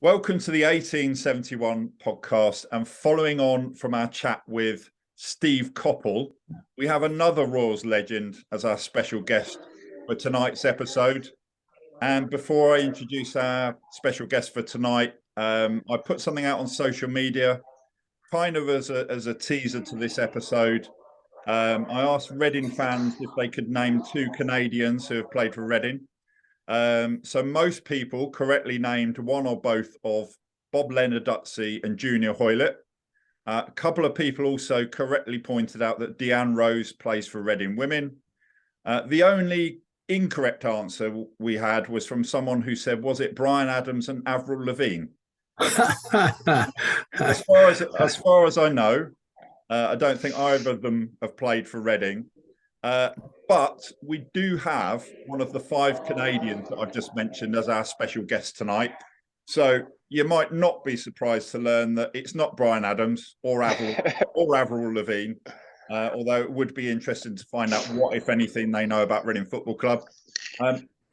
Welcome to the 1871 podcast. And following on from our chat with Steve Coppell, we have another Royals legend as our special guest for tonight's episode. And before I introduce our special guest for tonight, I put something out on social media, kind of as a teaser to this episode. I asked Reading fans if they could name two Canadians who have played for Reading. So most people correctly named one or both of Bob Lenarduzzi and Junior Hoilett. A couple of people also correctly pointed out that Deanne Rose plays for Reading Women. The only incorrect answer we had was from someone who said, was it Bryan Adams and Avril Lavigne? As far as I know, I don't think either of them have played for Reading. But we do have one of the five Canadians that I've just mentioned as our special guest tonight. So you might not be surprised to learn that it's not Bryan Adams or Avril Lavigne, although it would be interesting to find out what, if anything, they know about Reading Football Club.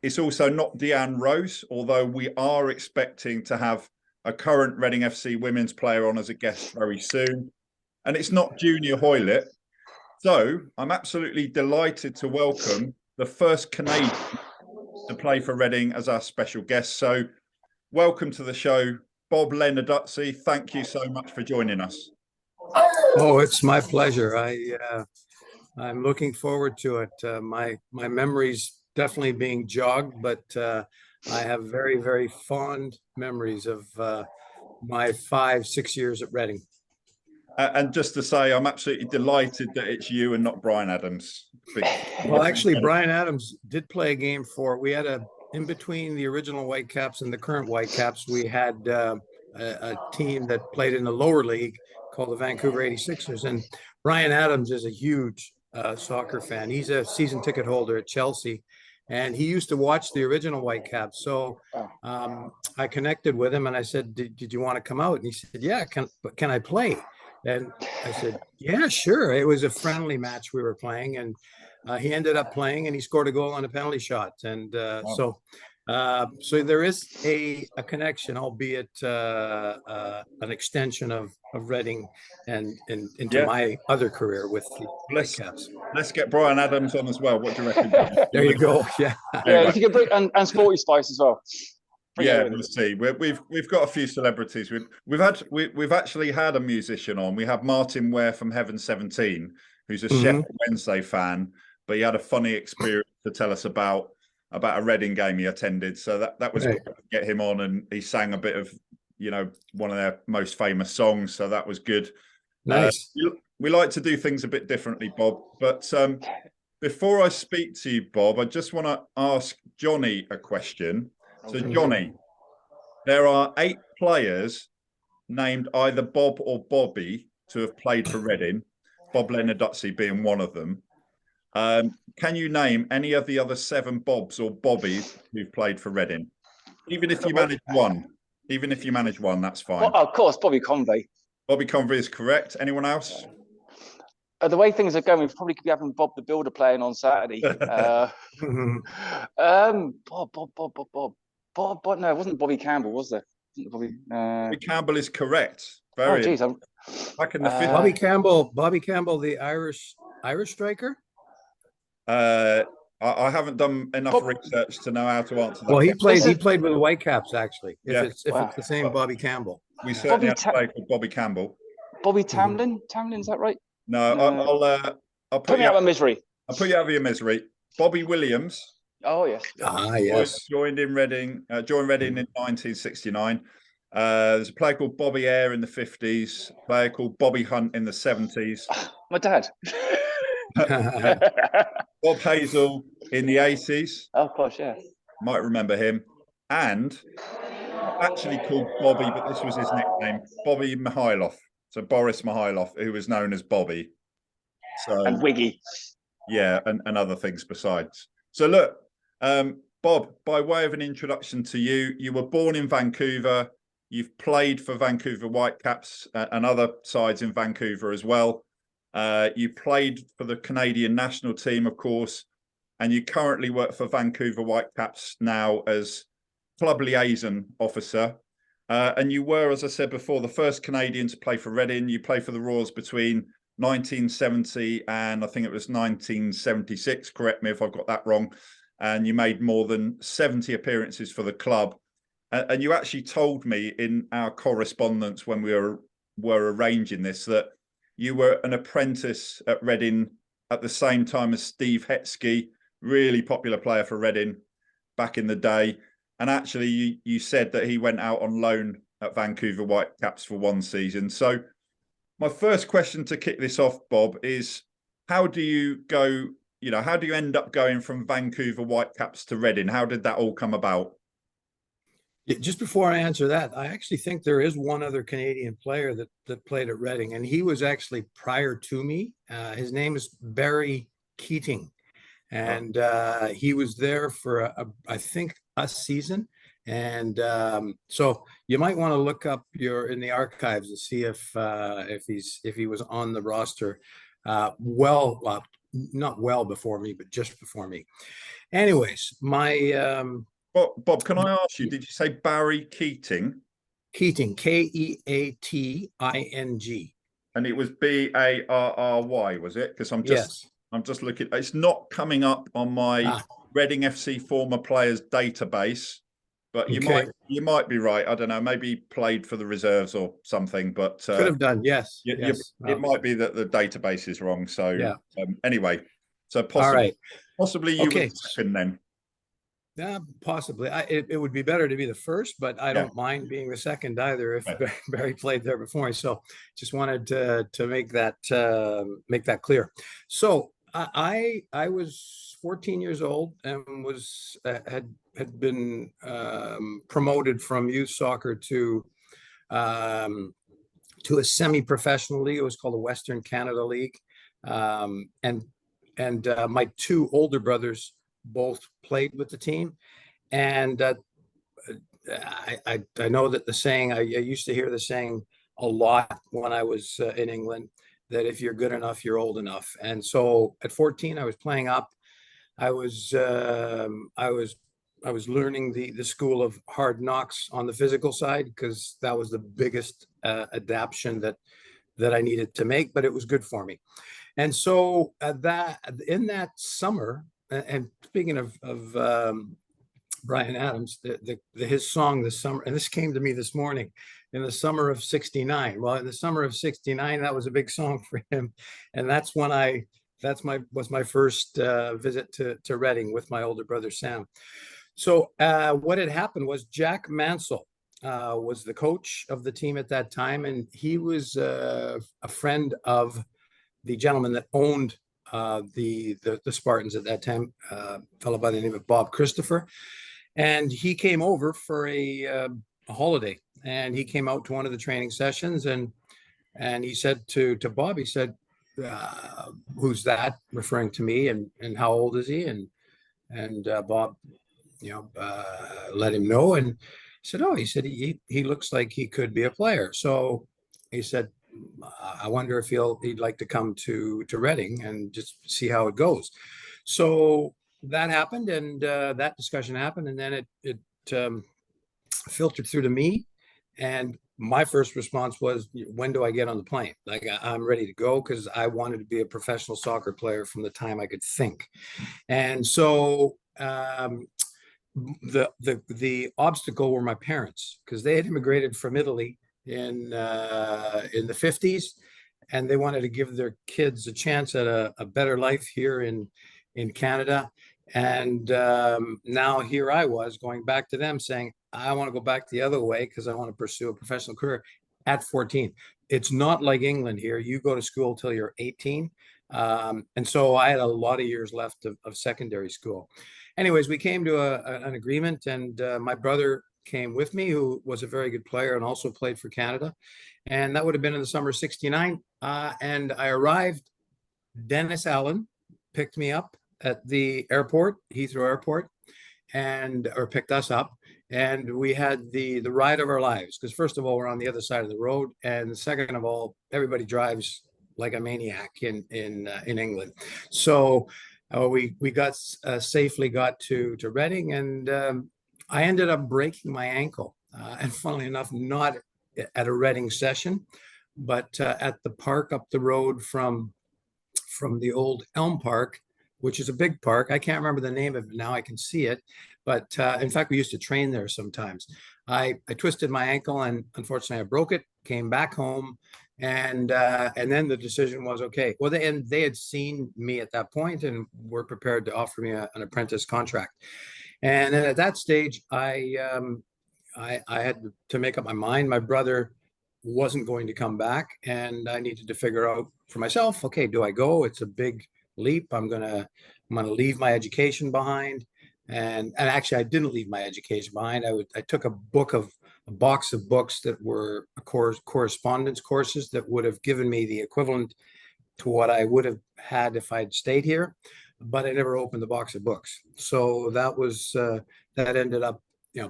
It's also not Deanne Rose, although we are expecting to have a current Reading FC women's player on as a guest very soon. And it's not Junior Hoilett. So I'm absolutely delighted to welcome the first Canadian to play for Reading as our special guest. So welcome to the show, Bob Lenarduzzi. Thank you so much for joining us. Oh, it's my pleasure. I'm looking forward to it. My memories definitely being jogged, but I have very, very fond memories of my 5-6 years at Reading. And just to say, I'm absolutely delighted that it's you and not Bryan Adams. Well, actually, Bryan Adams did play a game we had in between the original Whitecaps and the current Whitecaps, we had a team that played in the lower league called the Vancouver 86ers. And Bryan Adams is a huge soccer fan. He's a season ticket holder at Chelsea. And he used to watch the original Whitecaps. So I connected with him and I said, did you want to come out? And he said, yeah, can I play? And I said, yeah, sure. It was a friendly match we were playing, and he ended up playing, and he scored a goal on a penalty shot. And wow. So there is a connection, albeit an extension of Reading and into my other career with the Whitecaps. Let's get Bryan Adams on as well. What do you reckon? There you go. Yeah. Yeah, if you can bring and Sporty Spice as well. Yeah, we'll see. We've got a few celebrities. We've actually had a musician on. We have Martin Ware from Heaven 17, who's a Sheffield Wednesday fan, but he had a funny experience to tell us about a Reading game he attended. So that was good to get him on, and he sang a bit of one of their most famous songs. So that was good. Nice. We like to do things a bit differently, Bob. But before I speak to you, Bob, I just want to ask Johnny a question. So, Johnny, there are 8 players named either Bob or Bobby to have played for Reading, Bob Lenarduzzi being one of them. Can you name any of the other 7 Bobs or Bobbies who've played for Reading? Even if you manage one, that's fine. Well, of course, Bobby Convey. Bobby Convey is correct. Anyone else? The way things are going, we probably could be having Bob the Builder playing on Saturday. Bob, no, it wasn't Bobby Campbell, was there? Bobby Campbell is correct. Very. Oh, geez, back in the 50s. Bobby Campbell, the Irish striker. I haven't done enough research to know how to answer that. Well, he played with the Whitecaps actually. If it's the same Bobby Campbell. We certainly have to play with Bobby Campbell. Bobby Tamlin. Tamlin, is that right? No, I'll put you out of misery. I'll put you out of your misery. Bobby Williams. Oh yes. Yes. Joined Reading in 1969. There's a player called Bobby Eyre in the 50s. A player called Bobby Hunt in the 70s. My dad. Bob Hazel in the 80s. Oh gosh, yeah. Might remember him. And actually called Bobby, but this was his nickname, Bobby Mihailov. So Boris Mihailov, who was known as Bobby. And Wiggy. Yeah, and other things besides. So look, Bob, by way of an introduction to you, you were born in Vancouver. You've played for Vancouver Whitecaps and other sides in Vancouver as well. You played for the Canadian national team, of course, and you currently work for Vancouver Whitecaps now as club liaison officer. And you were, as I said before, the first Canadian to play for Reading. You played for the Roars between 1970 and I think it was 1976. Correct me if I've got that wrong. And you made more than 70 appearances for the club. And you actually told me in our correspondence when we were arranging this that you were an apprentice at Reading at the same time as Steve Hetsky, really popular player for Reading back in the day. And actually, you said that he went out on loan at Vancouver Whitecaps for one season. So my first question to kick this off, Bob, is how do you go, how do you end up going from Vancouver Whitecaps to Reading? How did that all come about? Just before I answer that, I actually think there is one other Canadian player that played at Reading, and he was actually prior to me. His name is Barry Keating, and he was there for I think a season. And so you might want to look up in the archives and see if he was on the roster. Not well before me, but just before me. Anyways, Bob, can I ask you, did you say Barry Keating? Keating, Keating. And it was Barry, was it? Because I'm just looking. It's not coming up on my Reading FC former players database, but you might be right. I don't know. Maybe played for the reserves or something, but could have done. Yes, it might be that the database is wrong. So anyway, so possibly you were second then. Yeah, possibly. It would be better to be the first, but I don't mind being the second either if Barry played there before me. So just wanted to make that clear. So I was 14 years old and had been promoted from youth soccer to a semi-professional league. It was called the Western Canada League, and my two older brothers both played with the team. And I know that the saying, I used to hear the saying a lot when I was in England, that if you're good enough, you're old enough. And so at 14, I was playing up. I was learning the school of hard knocks on the physical side, because that was the biggest adaptation that I needed to make, but it was good for me. And so in that summer, and speaking of Bryan Adams, his song this summer, and this came to me this morning, in the summer of '69. Well, in the summer of '69, that was a big song for him, and that's when was my first visit to Reading with my older brother Sam. So what had happened was Jack Mansell was the coach of the team at that time, and he was a friend of the gentleman that owned the Spartans at that time, a fellow by the name of Bob Christopher. And he came over for a holiday, and he came out to one of the training sessions, and he said to Bob, he said, who's that, referring to me, and how old is he? And Bob, let him know, and he said, he looks like he could be a player. So he said, I wonder if he'd like to come to Reading and just see how it goes. So that happened, and that discussion happened, and then it filtered through to me. And my first response was, when do I get on the plane? Like, I'm ready to go, because I wanted to be a professional soccer player from the time I could think. And so the obstacle were my parents, because they had immigrated from Italy in the 50s, and they wanted to give their kids a chance at a better life here in Canada. And now here I was going back to them saying, I want to go back the other way, because I want to pursue a professional career at 14. It's not like England here. You go to school till you're 18. And so I had a lot of years left of secondary school. Anyways, we came to an agreement, and my brother came with me, who was a very good player and also played for Canada. And that would have been in the summer of '69. And I arrived, Dennis Allen picked me up at the airport, Heathrow Airport, or picked us up. And we had the ride of our lives, because first of all, we're on the other side of the road. And second of all, everybody drives like a maniac in England. So we safely got to Reading, and I ended up breaking my ankle and funnily enough, not at a Reading session, but at the park up the road from the old Elm Park, which is a big park. I can't remember the name of it now. I can see it, but in fact, we used to train there sometimes. I twisted my ankle, and unfortunately, I broke it. Came back home, and then the decision was okay. Well, they had seen me at that point and were prepared to offer me an apprentice contract. And then at that stage, I had to make up my mind. My brother wasn't going to come back, and I needed to figure out for myself, okay, do I go? It's a big leap. I'm gonna leave my education behind. And actually I didn't leave my education behind. I took a box of books that were correspondence courses that would have given me the equivalent to what I would have had if I'd stayed here, but I never opened the box of books. So that ended up,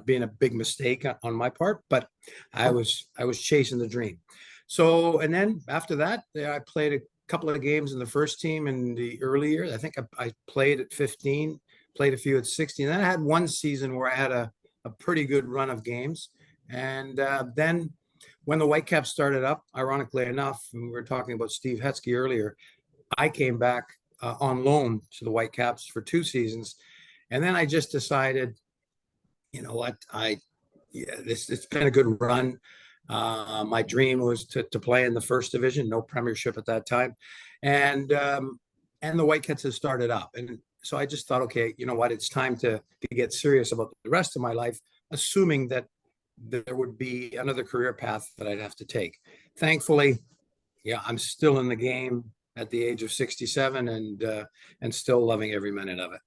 being a big mistake on my part, but I was chasing the dream. So, and then after that, I played a couple of games in the first team in the early years. I think I played at 15, played a few at 16. Then I had one season where I had a pretty good run of games. And then when the Whitecaps started up, ironically enough, and we were talking about Steve Hetsky earlier, I came back on loan to the Whitecaps for 2 seasons. And then I just decided, you know what, it's been a good run. My dream was to play in the first division, no premiership at that time. And the Whitecaps had started up. And so I just thought, okay, you know what, it's time to get serious about the rest of my life, assuming that there would be another career path that I'd have to take. Thankfully, yeah, I'm still in the game at the age of 67 and still loving every minute of it.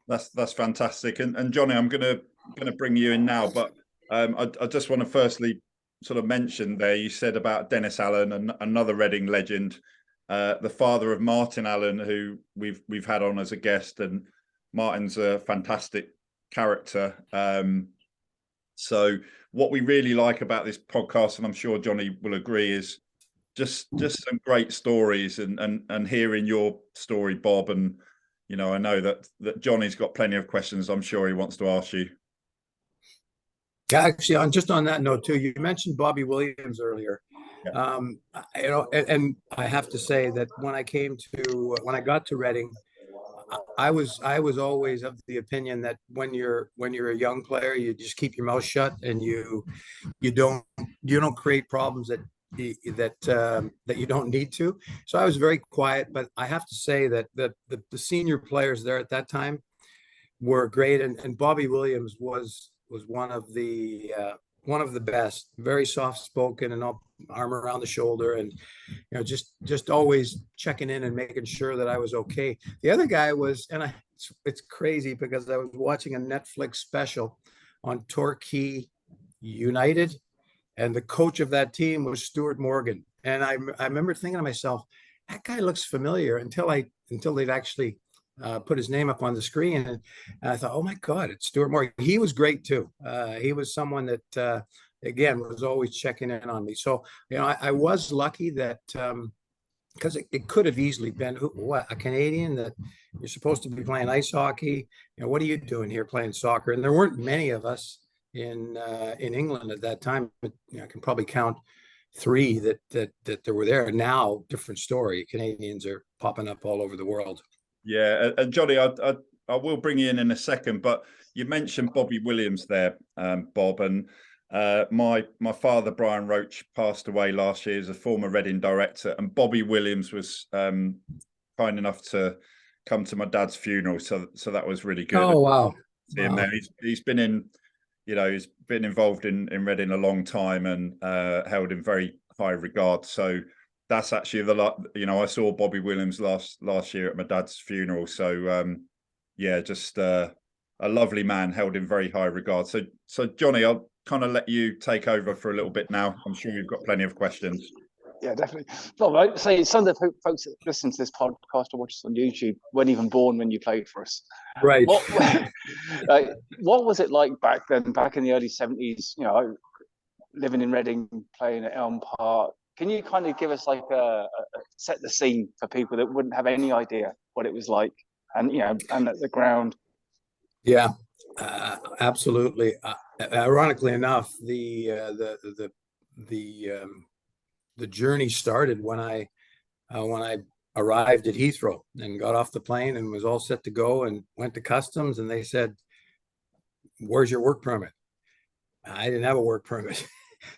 That's fantastic. And Johnny, I'm gonna bring you in now, but I just want to firstly sort of mention there, you said about Dennis Allen, and another Reading legend, the father of Martin Allen, who we've had on as a guest, and Martin's a fantastic character. So what we really like about this podcast, and I'm sure Johnny will agree, is just some great stories and hearing your story, Bob. And I know that Johnny's got plenty of questions I'm sure he wants to ask you. Yeah, actually, on that note too, you mentioned Bobby Williams earlier. Yeah. And I have to say that when I got to Reading, I was always of the opinion that when you're a young player, you just keep your mouth shut and you don't create problems that you don't need to. So I was very quiet, but I have to say that the senior players there at that time were great, and Bobby Williams was one of the best, very soft spoken and arm around the shoulder, and just always checking in and making sure that I was okay. The other guy was, and it's crazy because I was watching a Netflix special on Torquay United, and the coach of that team was Stuart Morgan. And I remember thinking to myself, that guy looks familiar until they'd actually put his name up on the screen. And I thought, oh my God, it's Stuart Morgan. He was great too. He was someone that, again, was always checking in on me. So, I was lucky that, because it could have easily been a Canadian that you're supposed to be playing ice hockey. What are you doing here playing soccer? And there weren't many of us in England at that time. But, I can probably count 3 that were there. Now, different story. Canadians are popping up all over the world. Yeah, and Johnny, I will bring you in a second, but you mentioned Bobby Williams there, Bob, and my father, Brian Roach, passed away last year as a former Reading director, and Bobby Williams was kind enough to come to my dad's funeral, so that was really good. Oh wow! Wow. He's been he's been involved in Reading a long time and held in very high regard. So that's actually I saw Bobby Williams last year at my dad's funeral. So just a lovely man, held in very high regard. So Johnny, I'll kind of let you take over for a little bit now. I'm sure you've got plenty of questions. Yeah, definitely. Well, right. So some of the folks that listen to this podcast or watch us on YouTube weren't even born when you played for us. Right. What was it like back then, back in the early 70s, living in Reading, playing at Elm Park? Can you kind of give us like set the scene for people that wouldn't have any idea what it was like, and and at the ground? Yeah. Absolutely. Ironically enough, the journey started when I arrived at Heathrow and got off the plane and was all set to go and went to customs, and they said, "Where's your work permit?" I didn't have a work permit.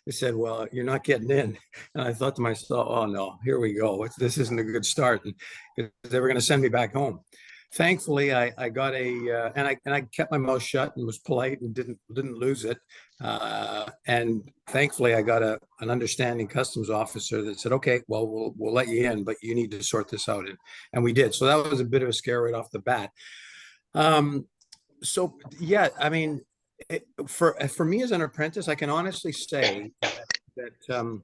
They said, "Well, you're not getting in." And I thought to myself, "Oh no, here we go. This isn't a good start." And they were going to send me back home. Thankfully, I got and I kept my mouth shut and was polite and didn't lose it. And thankfully, I got an understanding customs officer that said, "Okay, well, we'll let you in, but you need to sort this out." And we did. So that was a bit of a scare right off the bat. So yeah, I mean, for me as an apprentice, I can honestly say that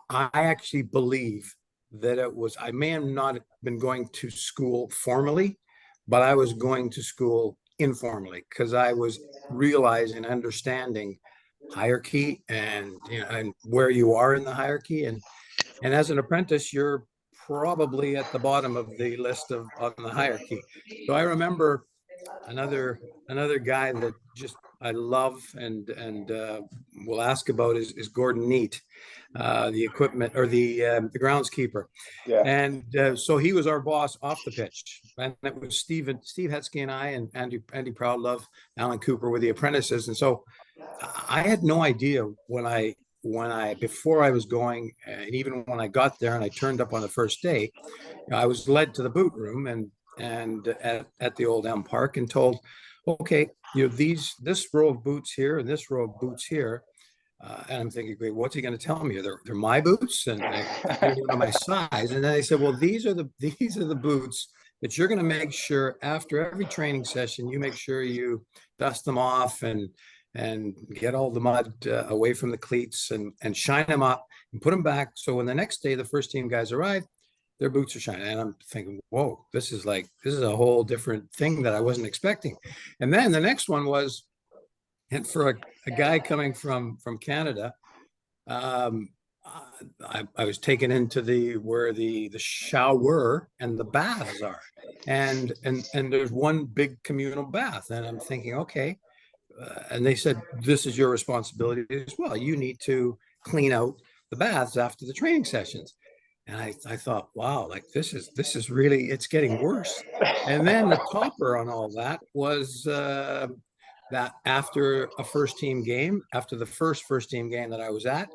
I actually believe that I may have not been going to school formally, but I was going to school informally because I was realizing, understanding hierarchy and, and where you are in the hierarchy. And as an apprentice, you're probably at the bottom of the list on the hierarchy. So I remember another guy that just I love and will ask about is Gordon Neat, the equipment or the groundskeeper. Yeah. And so he was our boss off the pitch, and it was Steve Hetzke and I and Andy Proudlove, Alan Cooper were the apprentices. And so I had no idea when I before I was going, and even when I got there and I turned up on the first day, I was led to the boot room and at the old Elm Park and told, "Okay, this row of boots here and this row of boots here." And I'm thinking, great, what's he going to tell me? They're my boots, and they're my size. And then they said, "Well, these are the boots that you're going to make sure after every training session, you make sure you dust them off and get all the mud away from the cleats and shine them up and put them back. So when the next day the first team guys arrive, their boots are shining." And I'm thinking, whoa, this is a whole different thing that I wasn't expecting. And then the next one was, and for a guy coming from Canada, I was taken into where the shower and the baths are, and there's one big communal bath, and I'm thinking, okay, and they said, "This is your responsibility as well. You need to clean out the baths after the training sessions." And I thought, wow, like this is really, it's getting worse. And then the topper on all that was that after a first team game, after the first team game that I was at,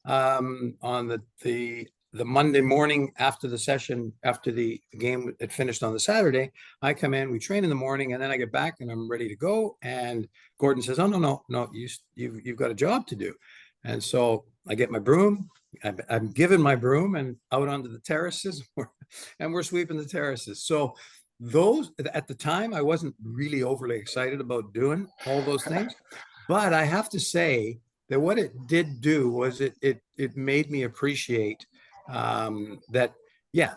on the Monday morning after the session, after the game had finished on the Saturday, I come in, we train in the morning, and then I get back and I'm ready to go. And Gordon says, "Oh, no, you've got a job to do." And so I get my broom, I'm given my broom and out onto the terraces, and we're sweeping the terraces. So those, at the time, I wasn't really overly excited about doing all those things, but I have to say that what it did do was it made me appreciate that, yeah,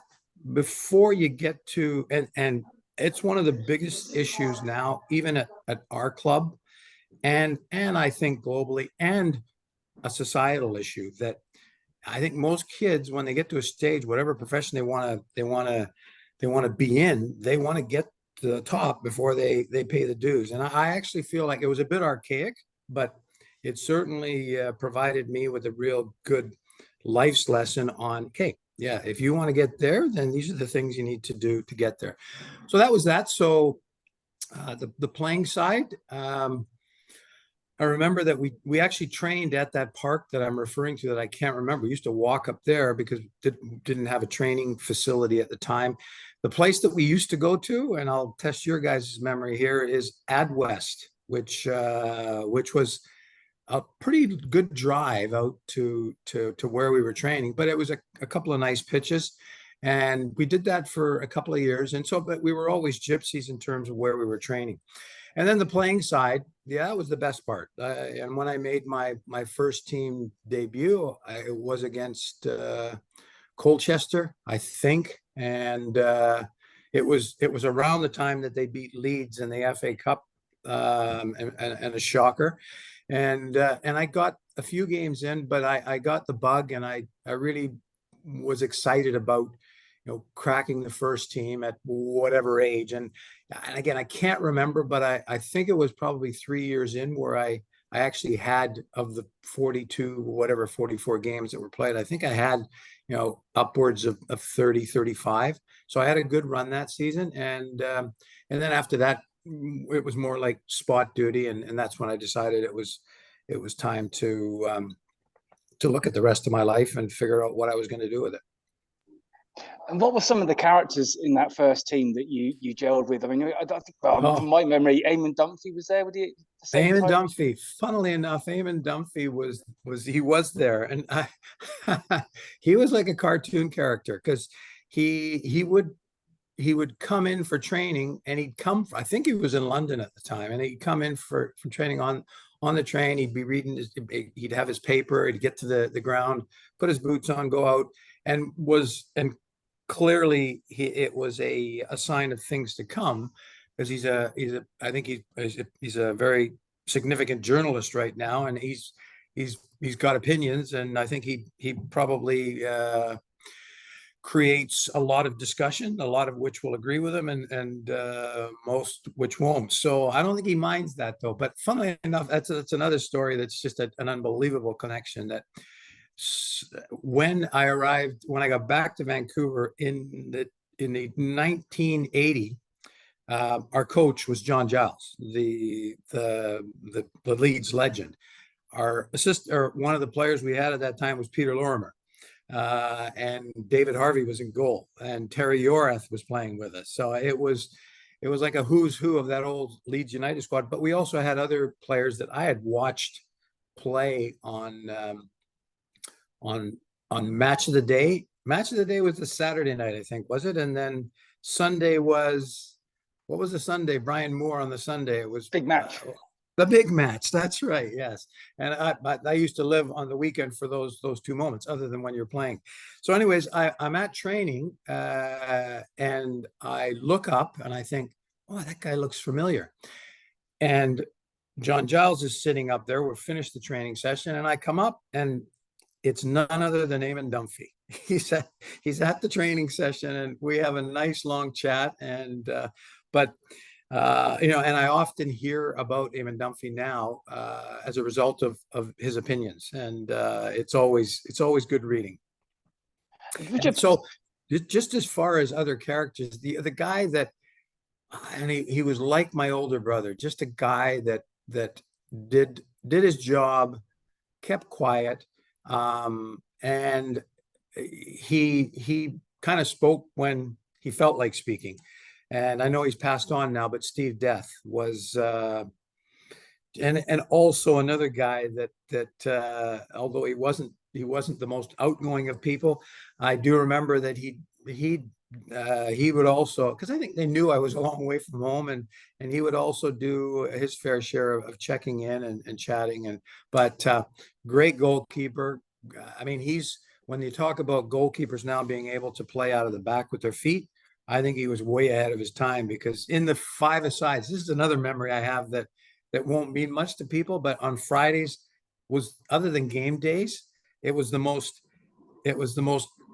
before you get to, and it's one of the biggest issues now, even at our club, and I think globally, and a societal issue, that I think most kids, when they get to a stage, whatever profession they want to be in, they want to get to the top before they pay the dues. And I actually feel like it was a bit archaic, but it certainly provided me with a real good life's lesson on, okay, yeah, if you want to get there, then these are the things you need to do to get there. So that was that. So the playing side, I remember that we actually trained at that park that I'm referring to that I can't remember. We used to walk up there because didn't have a training facility at the time. The place that we used to go to, and I'll test your guys' memory here, is Adwest, which was a pretty good drive out to where we were training, but it was a couple of nice pitches. And we did that for a couple of years. And so, but we were always gypsies in terms of where we were training. And then the playing side, yeah, that was the best part. And when I made my first team debut, it was against Colchester, I think. And it was around the time that they beat Leeds in the FA Cup, and a shocker. And I got a few games in, but I got the bug, and I really was excited about cracking the first team at whatever age. And again, I can't remember, but I think it was probably 3 years in where I actually had, of the 42, whatever, 44 games that were played, I think I had, upwards of 30, 35. So I had a good run that season. And then after that, it was more like spot duty. And that's when I decided it was time to look at the rest of my life and figure out what I was going to do with it. And what were some of the characters in that first team that you gelled with? I mean, I think, from my memory, Eamon Dunphy was there. Eamon Dunphy. Funnily enough, Eamon Dunphy was there, and he was like a cartoon character, because he would come in for training, and I think he was in London at the time, and he'd come in for training on the train. He'd be reading, he'd have his paper, he'd get to the ground, put his boots on, go out, and clearly it was a sign of things to come, because I think he's a very significant journalist right now, and he's got opinions, and I think he probably creates a lot of discussion, a lot of which will agree with him, and most which won't. So I don't think he minds that, though. But funnily enough, that's another story that's just an unbelievable connection. That when I got back to Vancouver in the 1980, our coach was John Giles, the Leeds legend. Our assistant, or one of the players we had at that time, was Peter Lorimer. And David Harvey was in goal, and Terry Yorath was playing with us. So it was like a who's who of that old Leeds United squad. But we also had other players that I had watched play on Match of the Day. Match of the Day was the Saturday night, I think, was it? And then Sunday was, what was the Sunday? Brian Moore on the Sunday. It was Big Match. The Big Match. That's right. Yes. And I used to live on the weekend for those two moments, other than when you're playing. So anyways, I'm at training, and I look up and I think, oh, that guy looks familiar. And John Giles is sitting up there. We've finished the training session, and I come up, and it's none other than Eamon Dunphy. He's at the training session, and we have a nice long chat. And and I often hear about Eamon Dunphy now as a result of his opinions, and it's always good reading. So, just as far as other characters, the guy that, and he was like my older brother, just a guy that did his job, kept quiet, and he kind of spoke when he felt like speaking. And I know he's passed on now, but Steve Death was, and also another guy that although he wasn't the most outgoing of people, I do remember that he would also, because I think they knew I was a long way from home, and he would also do his fair share of checking in and chatting. But great goalkeeper. I mean, when you talk about goalkeepers now being able to play out of the back with their feet, I think he was way ahead of his time, because in the five-a-sides, this is another memory I have that won't mean much to people, but on Fridays was, other than game days, it was the most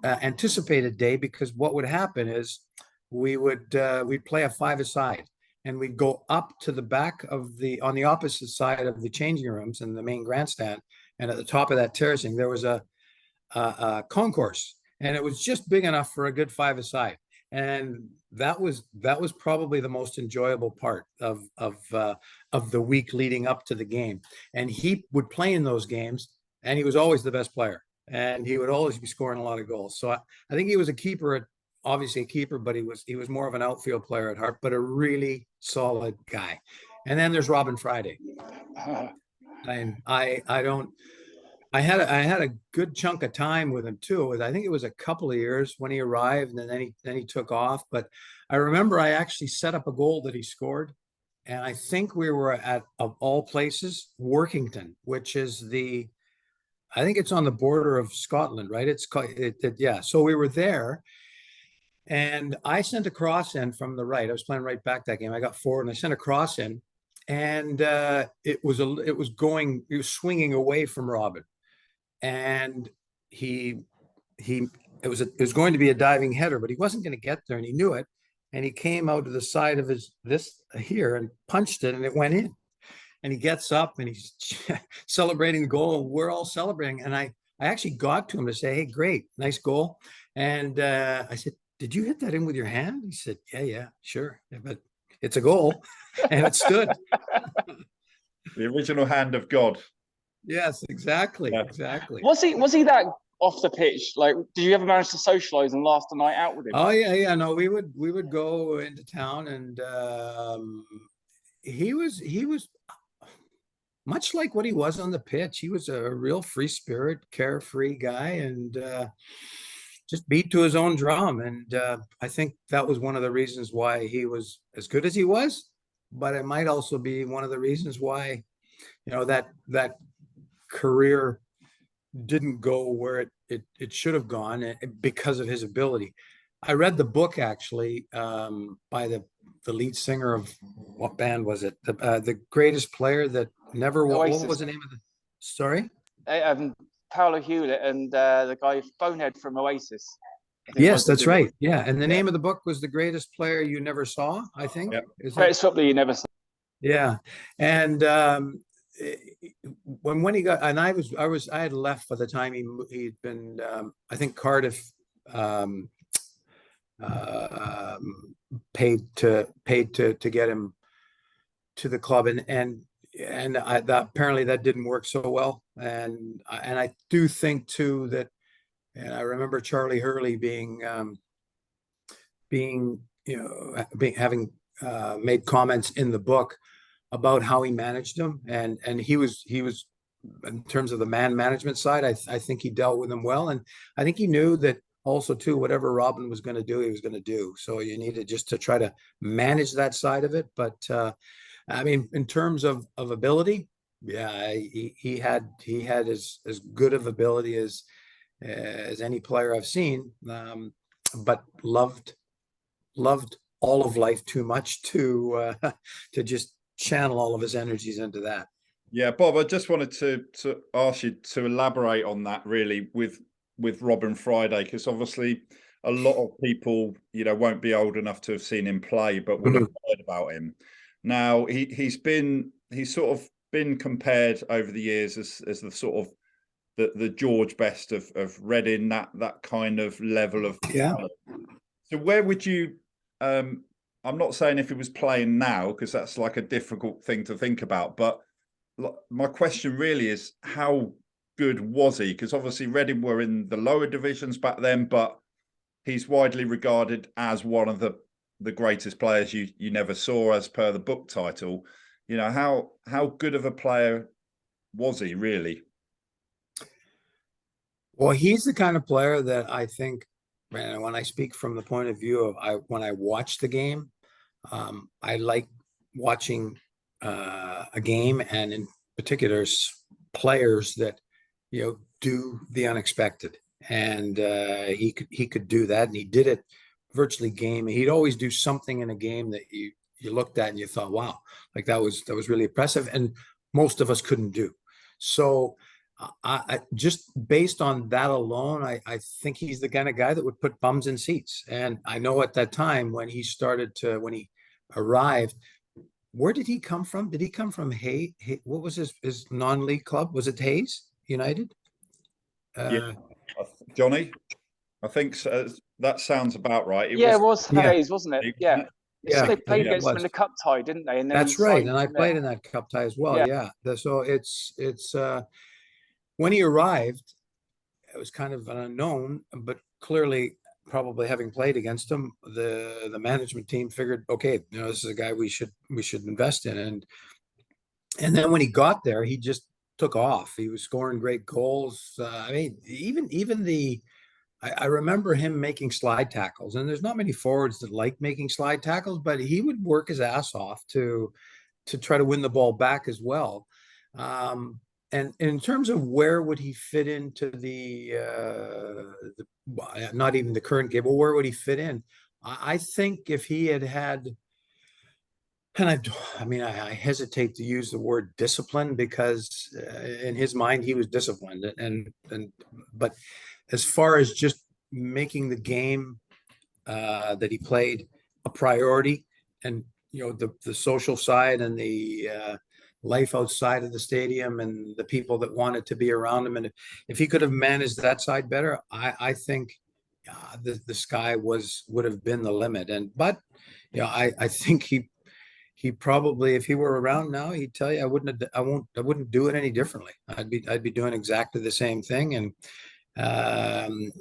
anticipated day, because what would happen is we'd play a five-a-side, and we'd go up to the back on the opposite side of the changing rooms and the main grandstand, and at the top of that terracing there was a concourse, and it was just big enough for a good five-a-side. And that was probably the most enjoyable part of the week leading up to the game. And he would play in those games, and he was always the best player, and he would always be scoring a lot of goals. So I think he was obviously a keeper, but he was more of an outfield player at heart, but a really solid guy. And then there's Robin Friday. And I had a good chunk of time with him too. I think it was a couple of years when he arrived, and then he took off. But I remember I actually set up a goal that he scored, and I think we were at, of all places, Workington, which is I think it's on the border of Scotland, right? Yeah. So we were there, and I sent a cross in from the right. I was playing right back that game. I got forward, and I sent a cross in, and it was swinging away from Robin. And he it was going to be a diving header, but he wasn't going to get there, and he knew it. And he came out to the side of this here and punched it, and it went in. And he gets up and he's celebrating the goal. And we're all celebrating. And I actually got to him to say, "Hey, great, nice goal." And I said, "Did you hit that in with your hand?" He said, "Yeah, sure. Yeah, but it's a goal." And it stood. The original hand of God. Yes, exactly. Yeah. Exactly. Was he that off the pitch? Like, did you ever manage to socialize and last a night out with him? Oh yeah. No, we would go into town, and he was much like what he was on the pitch. He was a real free spirit, carefree guy, and just beat to his own drum. And I think that was one of the reasons why he was as good as he was. But it might also be one of the reasons why, that career didn't go where it should have gone, because of his ability. I read the book actually, by the lead singer of, what band was it? The greatest player that never won. What was the name of the story? Paolo Hewlett and the guy Bonehead from Oasis. Yes, that's right. Yeah, and the name of the book was The Greatest Player You Never Saw, I think. Yep. Greatest footballer you never saw. Yeah, and when he got, and I had left by the time he'd been, I think Cardiff paid to get him to the club, and apparently that didn't work so well, and I do think too that, and I remember Charlie Hurley having made comments in the book about how he managed him, and he was in terms of the man management side, I think he dealt with him well, and I think he knew that also too, whatever Robin was going to do, he was going to do. So you needed just to try to manage that side of it. But I mean, in terms of ability, yeah, he had as good of ability as any player I've seen, but loved all of life too much to just channel all of his energies into that. Yeah, Bob, I just wanted to ask you to elaborate on that really with Robin Friday, because obviously a lot of people, won't be old enough to have seen him play, but will have heard about him. Now he's sort of been compared over the years as the sort of the George Best of Reading, that kind of level of So where would you I'm not saying if he was playing now, because that's like a difficult thing to think about, but my question really is, how good was he? Because obviously Reading were in the lower divisions back then, but he's widely regarded as one of the greatest players you never saw, as per the book title. How good of a player was he really? Well, he's the kind of player that I think, man, when I speak from the point of view of when I watch the game, I like watching a game, and in particular players that do the unexpected, and he could do that, and he did it virtually game. He'd always do something in a game that you looked at and you thought, wow, like that was really impressive, and most of us couldn't do. So I just based on that alone, I think he's the kind of guy that would put bums in seats. And I know at that time when he arrived, where did he come from? Did he come from Hayes? What was his non-league club? Was it Hayes United? Yeah, Johnny, I think so. That sounds about right. It was Hayes, wasn't it? Yeah. Yeah, they played against him in the cup tie, didn't they? And then that's right. And I played in that cup tie as well. Yeah. So it's when he arrived, it was kind of an unknown, but clearly, probably having played against him, the management team figured, okay, this is a guy we should invest in. And then when he got there, he just took off. He was scoring great goals. I mean, even I remember him making slide tackles, and there's not many forwards that like making slide tackles, but he would work his ass off to try to win the ball back as well. And in terms of where would he fit into the not even the current game, but where would he fit in? I think if he had, and I hesitate to use the word discipline, because in his mind he was disciplined, but as far as just making the game that he played a priority, and the social side and the life outside of the stadium and the people that wanted to be around him. And if he could have managed that side better, I think the sky would have been the limit. But I think he probably, if he were around now, he'd tell you I wouldn't do it any differently. I'd be doing exactly the same thing. And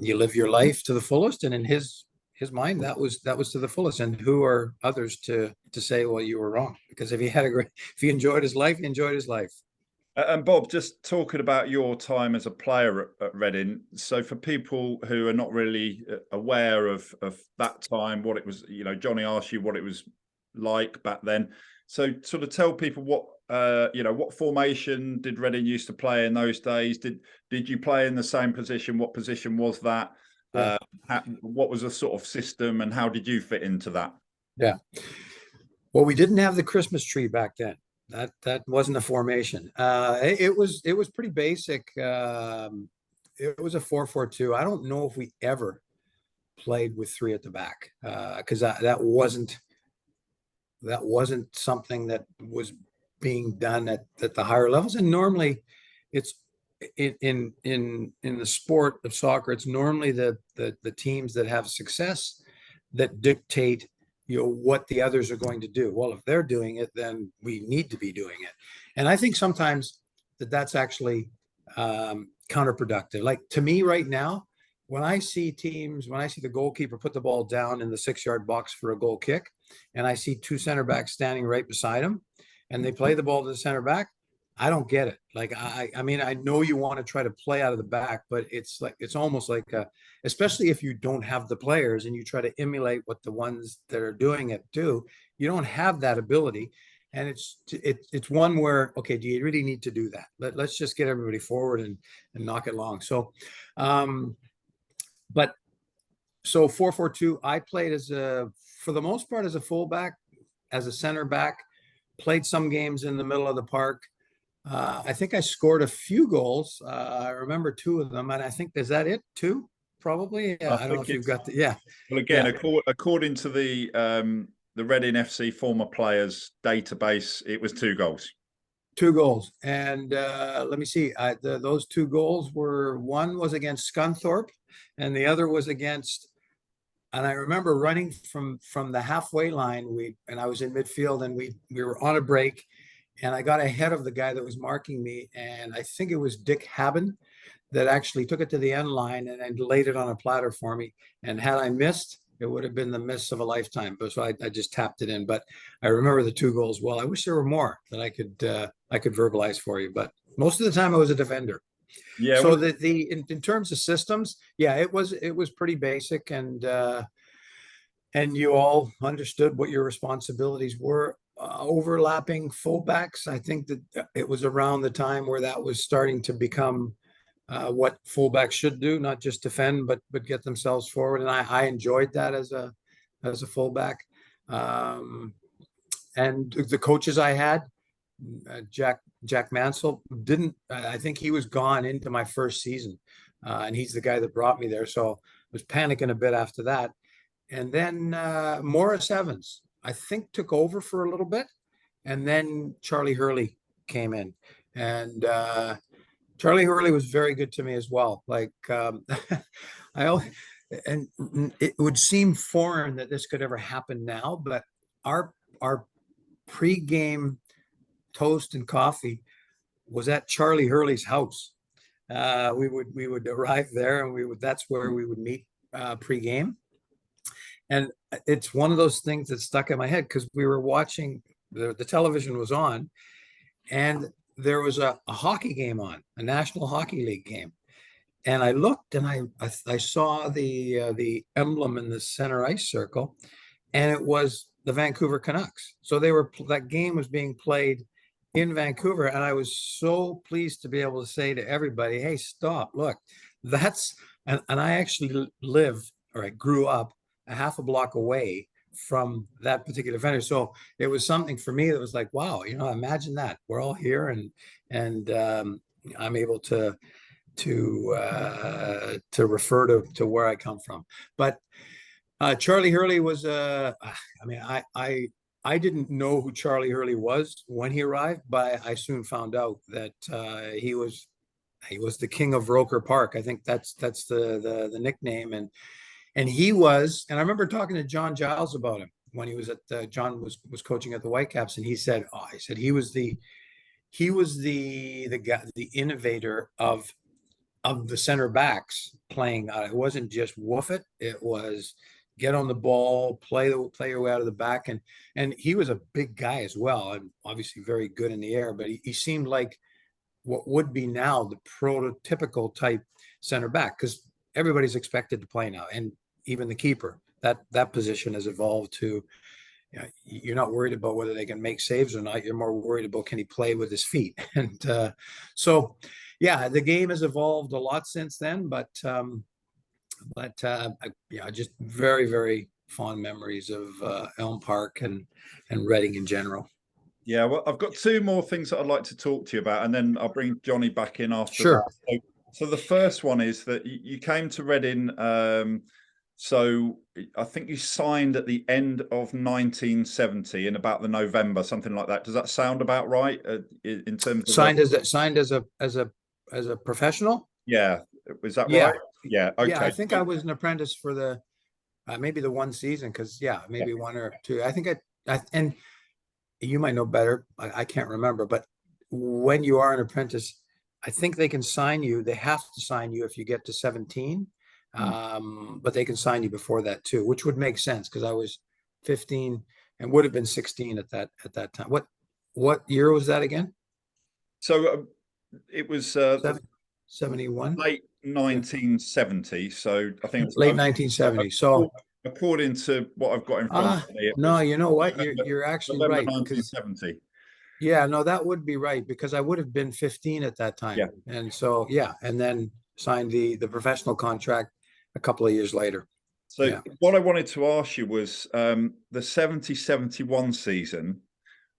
you live your life to the fullest, and in his mind, that was to the fullest. And who are others to say, well, you were wrong? Because if he enjoyed his life, he enjoyed his life. And Bob, just talking about your time as a player at Reading, so for people who are not really aware of that time, what it was, Johnny asked you what it was like back then. So sort of tell people what what formation did Reading used to play in those days? Did you play in the same position? What position was that? Yeah. What was the sort of system, and how did you fit into that? Yeah. Well, we didn't have the Christmas tree back then. That wasn't a formation. It was pretty basic. It was a 4-4-2. I don't know if we ever played with three at the back, because that wasn't something that was being done at the higher levels. And normally, it's in the sport of soccer, it's normally the teams that have success that dictate what the others are going to do. Well, if they're doing it, then we need to be doing it. And I think sometimes that's actually counterproductive. Like, to me right now, when I see the goalkeeper put the ball down in the 6-yard box for a goal kick, and I see two center backs standing right beside him, and they play the ball to the center back, I don't get it. Like, I mean, I know you want to try to play out of the back, but it's almost like especially if you don't have the players and you try to emulate what the ones that are doing it do, you don't have that ability. And it's one where, okay, do you really need to do that? Let's just get everybody forward and knock it long. So, but so 4-4-2, I played for the most part as a fullback, as a center back, played some games in the middle of the park. I think I scored a few goals. I remember 2 of them, and I think, is that it? 2, probably. Yeah, I don't know if you've got the, yeah. Well, again, according to the Reading FC former players database, it was 2 goals. 2 goals, and let me see. Those 2 goals were, one was against Scunthorpe, and the other was against. And I remember running from the halfway line. I was in midfield, and we were on a break. And I got ahead of the guy that was marking me, and I think it was Dick Haben that actually took it to the end line and laid it on a platter for me. And had I missed, it would have been the miss of a lifetime. But so I just tapped it in. But I remember the 2 goals well. I wish there were more that I could verbalize for you. But most of the time I was a defender. Yeah. So in terms of systems, yeah, it was pretty basic, and you all understood what your responsibilities were. Overlapping fullbacks, I think that it was around the time where that was starting to become what fullbacks should do, not just defend, but get themselves forward. And I enjoyed that as a fullback. And the coaches I had, Jack Mansell, I think he was gone into my first season, and he's the guy that brought me there. So I was panicking a bit after that. And then Morris Evans, I think, took over for a little bit, and then Charlie Hurley came in, and Charlie Hurley was very good to me as well. Like, and it would seem foreign that this could ever happen now, but our pre-game toast and coffee was at Charlie Hurley's house. We would arrive there, and that's where we would meet pre-game. And it's one of those things that stuck in my head, because we were watching, the television was on, and there was a hockey game on, a National Hockey League game. And I looked, and I saw the emblem in the center ice circle, and it was the Vancouver Canucks. So that game was being played in Vancouver, and I was so pleased to be able to say to everybody, hey, stop, look, and I actually I grew up a half a block away from that particular vendor. So it was something for me that was like, wow, imagine that. We're all here, and I'm able to to refer to where I come from. But Charlie Hurley was I mean, I didn't know who Charlie Hurley was when he arrived, but I soon found out that he was the king of Roker Park. I think that's the nickname, and he was. And I remember talking to John Giles about him when he was at John was coaching at the Whitecaps, and he said, he was the guy, the innovator of the center backs playing. It wasn't just woof it; it was get on the ball, play your way out of the back, and he was a big guy as well, and obviously very good in the air. But he seemed like what would be now the prototypical type center back, because everybody's expected to play now, and even the keeper. That position has evolved to, you're not worried about whether they can make saves or not. You're more worried about, can he play with his feet? And so, yeah, the game has evolved a lot since then. But just very, very fond memories of Elm Park and Reading in general. Yeah, well, I've got two more things that I'd like to talk to you about, and then I'll bring Johnny back in after Sure. that. So the first one is that you came to Reading. So I think you signed at the end of 1970 in about the November, something like that. Does that sound about right in terms of signed as a professional? Yeah, was that Yeah. right? Yeah. Okay. Yeah, I think I was an apprentice for the maybe the one season, because maybe one or two. I think I and you might know better. I can't remember, but when you are an apprentice, I think they can sign you. They have to sign you if you get to 17. But they can sign you before that too, which would make sense, because I was 15 and would have been 16 at that time. What year was that again? So it was 71, late 1970. So I think late 1970. So according to what I've got in front of me, no, you know what? You're actually November right. 1970. Yeah, no, that would be right, because I would have been 15 at that time. Yeah. And so, and then signed the professional contract a couple of years later. So what I wanted to ask you was the 70-71 season,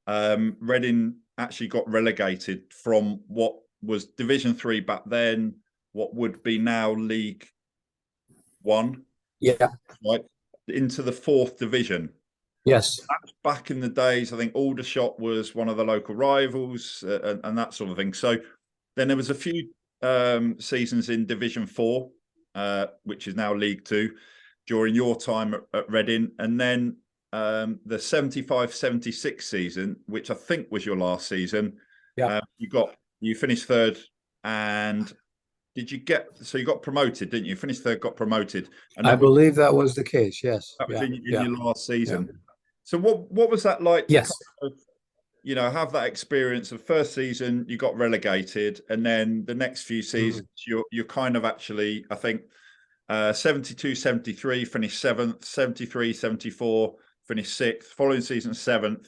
Reading actually got relegated from what was Division 3 back then, what would be now League 1. Yeah. Right, into the 4th division. Yes. That's back in the days. I think Aldershot was one of the local rivals and that sort of thing. So then there was a few seasons in Division 4, which is now League 2, during your time at Reading. And then the 75-76 season, which I think was your last season. Yeah. You finished third, and you got promoted, didn't you? Finished third, got promoted. And I believe that was the case. Yes. That was in your last season. Yeah. So what was that like? Yes. Have that experience of first season, you got relegated, and then the next few seasons, you're kind of actually, I think, 72-73 finished 7th, 73-74 finished 6th, following season 7th,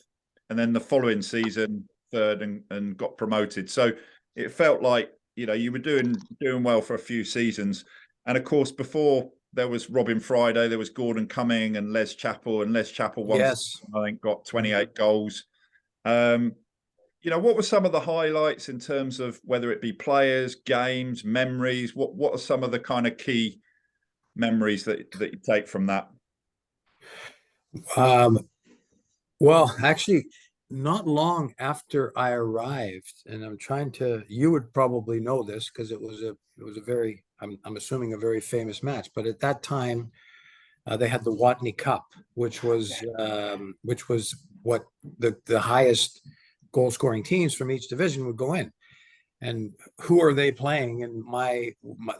and then the following season 3rd and got promoted. So it felt like, you were doing well for a few seasons. And of course, before there was Robin Friday, there was Gordon Cumming and Les Chappell, and Les Chappell once, I think, got 28 goals. What were some of the highlights in terms of whether it be players, games, memories? What are some of the kind of key memories that you take from that? Well, actually, not long after I arrived, and you would probably know this, because it was a very, I'm assuming, a very famous match. But at that time, they had the Watney Cup, which was what the highest goal scoring teams from each division would go in. And who are they playing? And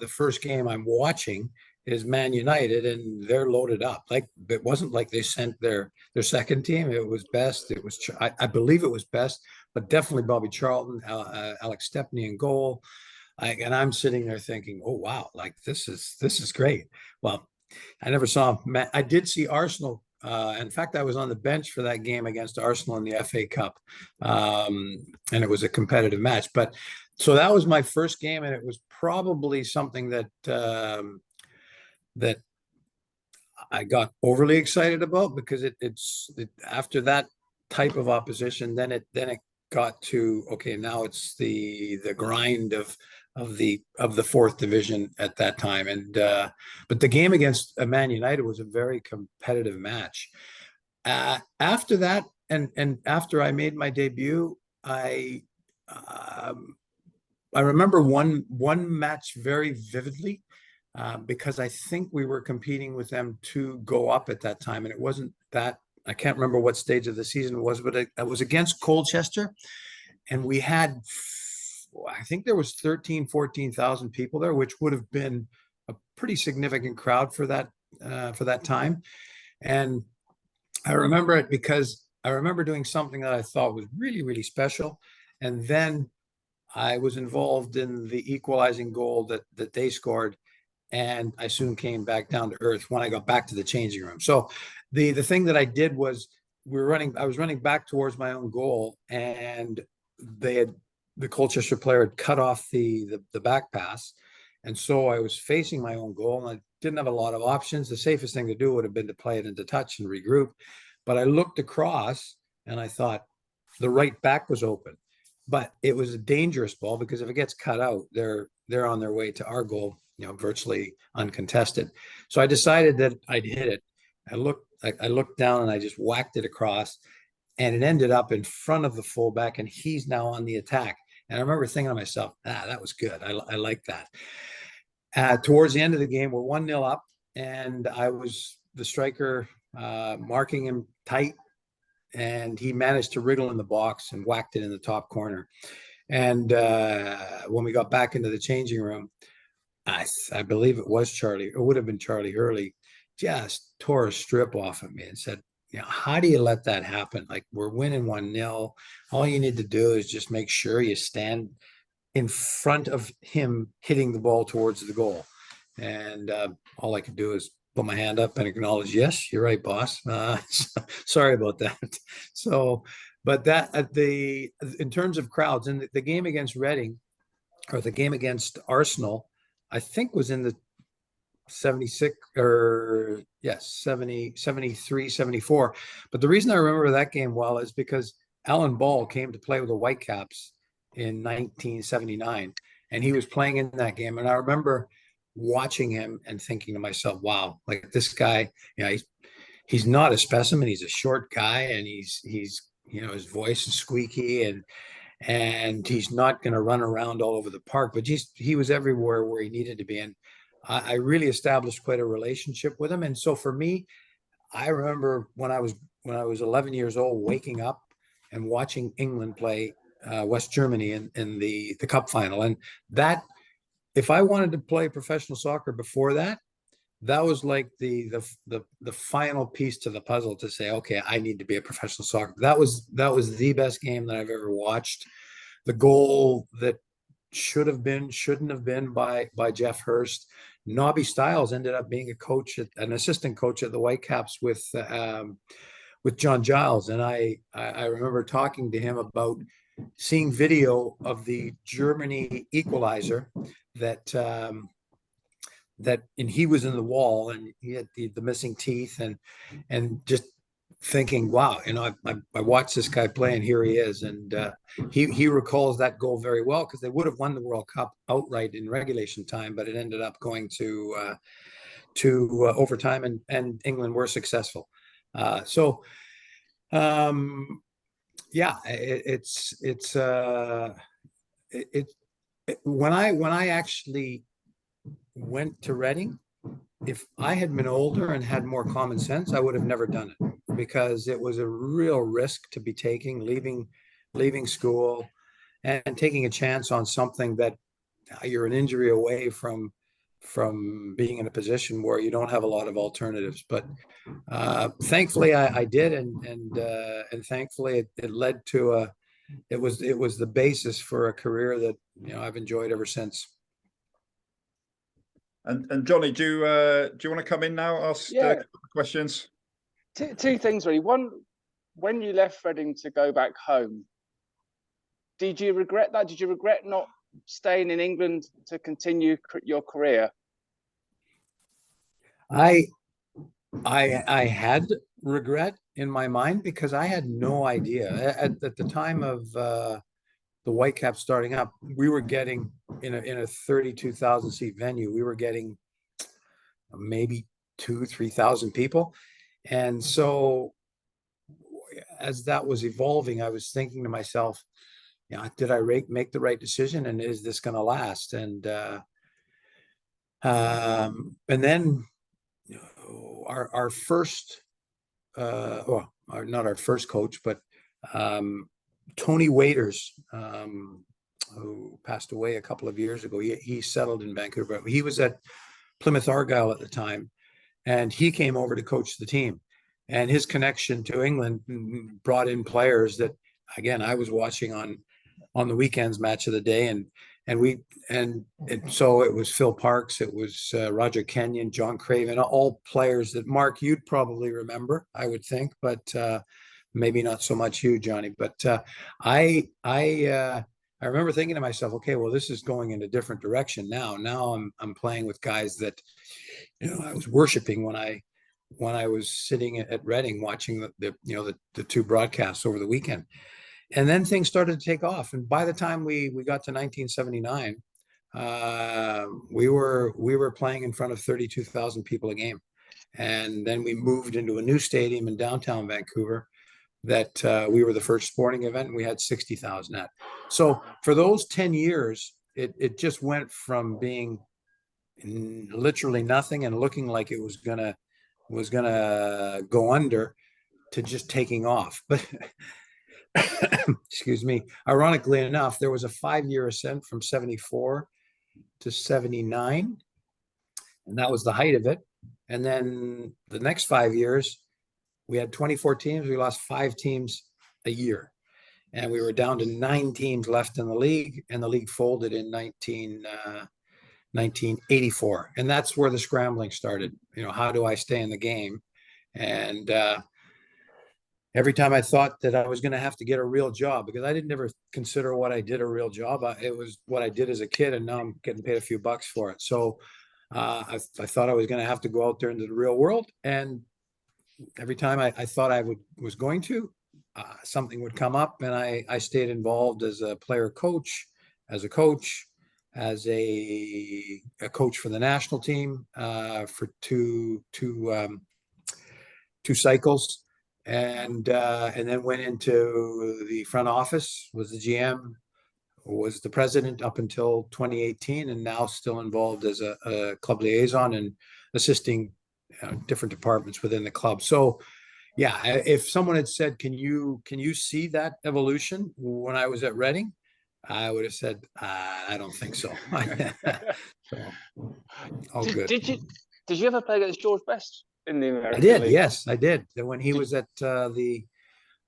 the first game I'm watching is Man United, and they're loaded up. Like, it wasn't like they sent their second team. It was Best. It was, I believe it was Best, but definitely Bobby Charlton, Alex Stepney in goal. And I'm sitting there thinking, oh wow, like this is great. Well, I never saw him. I did see Arsenal. In fact, I was on the bench for that game against Arsenal in the FA Cup, and it was a competitive match. But so that was my first game, and it was probably something that I got overly excited about, because it's after that type of opposition, then it got to, okay, now it's the grind of of the fourth division at that time. And but the game against Man United was a very competitive match. After that, and after I made my debut, I remember one match very vividly, because I think we were competing with them to go up at that time, and it wasn't that. I can't remember what stage of the season it was, but it was against Colchester, and we had, I think there was 14,000 people there, which would have been a pretty significant crowd for that time. And I remember it because I remember doing something that I thought was really, really special. And then I was involved in the equalizing goal that they scored. And I soon came back down to earth when I got back to the changing room. So the thing that I did was I was running back towards my own goal, and the Colchester player had cut off the back pass. And so I was facing my own goal, and I didn't have a lot of options. The safest thing to do would have been to play it into touch and regroup. But I looked across and I thought the right back was open. But it was a dangerous ball, because if it gets cut out, they're on their way to our goal, virtually uncontested. So I decided that I'd hit it. I looked down and I just whacked it across, and it ended up in front of the fullback, and he's now on the attack. And I remember thinking to myself, that was good. I like that. Towards the end of the game, we're 1-0 up, and I was the striker, marking him tight, and he managed to wriggle in the box and whacked it in the top corner. And when we got back into the changing room, I believe it was Charlie, it would have been Charlie Hurley, just tore a strip off of me and said, how do you let that happen? Like, we're winning 1-0. All you need to do is just make sure you stand in front of him hitting the ball towards the goal. And all I could do is put my hand up and acknowledge, yes, you're right, boss. Sorry about that. So, but in terms of crowds, and the game against Reading, or the game against Arsenal, I think was in the 76 or yes, 70, 73, 74. But the reason I remember that game well is because Alan Ball came to play with the Whitecaps in 1979, and he was playing in that game. And I remember watching him and thinking to myself, wow, like this guy, he's not a specimen. He's a short guy, and he's his voice is squeaky, and he's not going to run around all over the park, but he was everywhere where he needed to be. And I really established quite a relationship with him. And so for me, I remember when I was 11 years old, waking up and watching England play West Germany in the cup final. And that, if I wanted to play professional soccer before that, that was like the final piece to the puzzle to say, okay, I need to be a professional soccer. That was the best game that I've ever watched. The goal that shouldn't have been by Jeff Hurst. Nobby Stiles ended up being an assistant coach at the Whitecaps with John Giles. And I remember talking to him about seeing video of the Germany equalizer that and he was in the wall, and he had the missing teeth, and just thinking, wow, I watched this guy play, and here he is. And he recalls that goal very well, because they would have won the World Cup outright in regulation time, but it ended up going to overtime, and England were successful. When I actually went to Reading, if I had been older and had more common sense, I would have never done it, because it was a real risk to be taking, leaving school and taking a chance on something that you're an injury away from being in a position where you don't have a lot of alternatives. But thankfully I did, and thankfully it led to it was the basis for a career that I've enjoyed ever since. And Johnny, do you want to come in now? Ask a couple of questions. Two things really. One, when you left Reading to go back home, did you regret that? Did you regret not staying in England to continue your career? I had regret in my mind, because I had no idea at the time of the Whitecaps starting up, we were getting in a 32,000 seat venue, we were getting maybe 2,000-3,000 people. And so as that was evolving, I was thinking to myself, did I make the right decision, and is this going to last? And then our first, well, not our first coach, but Tony Waiters, who passed away a couple of years ago. He settled in Vancouver. He was at Plymouth Argyle at the time, and he came over to coach the team. And his connection to England brought in players that, again, I was watching on the weekends, match of the day, and so it was Phil Parks, it was Roger Kenyon, John Craven, all players that, Mark, you'd probably remember, I would think, but maybe not so much you, Johnny. But I remember thinking to myself, okay, well, this is going in a different direction now. Now I'm playing with guys that, I was worshiping when I was sitting at Reading watching the two broadcasts over the weekend. And then things started to take off. And by the time we got to 1979, we were playing in front of 32,000 people a game. And then we moved into a new stadium in downtown Vancouver that we were the first sporting event, and we had 60,000 at. So for those 10 years, it just went from being literally nothing and looking like it was gonna go under to just taking off. But excuse me, ironically enough, there was a 5-year ascent from 74 to 79, and that was the height of it. And then the next 5 years, we had 24 teams. We lost 5 teams a year, and we were down to 9 teams left in the league, and the league folded in 1984. And that's where the scrambling started. How do I stay in the game? And every time I thought that I was going to have to get a real job, because I didn't ever consider what I did a real job. It was what I did as a kid, and now I'm getting paid a few bucks for it. So I thought I was going to have to go out there into the real world. And every time I thought I was going to, something would come up, and I stayed involved as a player coach, as a coach, as a coach for the national team for two cycles. And then went into the front office, was the GM, was the president up until 2018, and now still involved as a club liaison and assisting different departments within the club. So yeah, if someone had said, can you see that evolution when I was at Reading, I would have said, I don't think so. So all good. Did you ever play against George Best in the American I did, League? yes, I did. When he was at the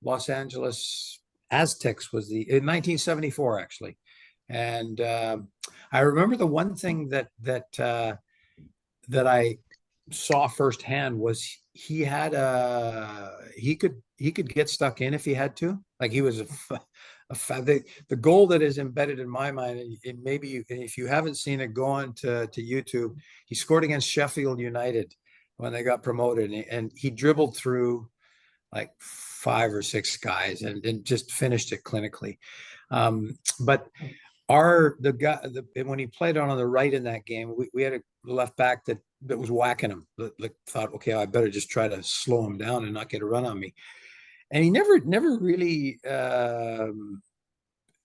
Los Angeles Aztecs in 1974, actually. And I remember the one thing that I saw firsthand was he could get stuck in if he had to. Like, he was the goal that is embedded in my mind, and maybe if you haven't seen it, go on to YouTube. He scored against Sheffield United when they got promoted, and he dribbled through like 5 or 6 guys and just finished it clinically. But the guy, when he played on the right in that game, we had a left back that was whacking him. Like, thought, okay, I better just try to slow him down and not get a run on me. And he never really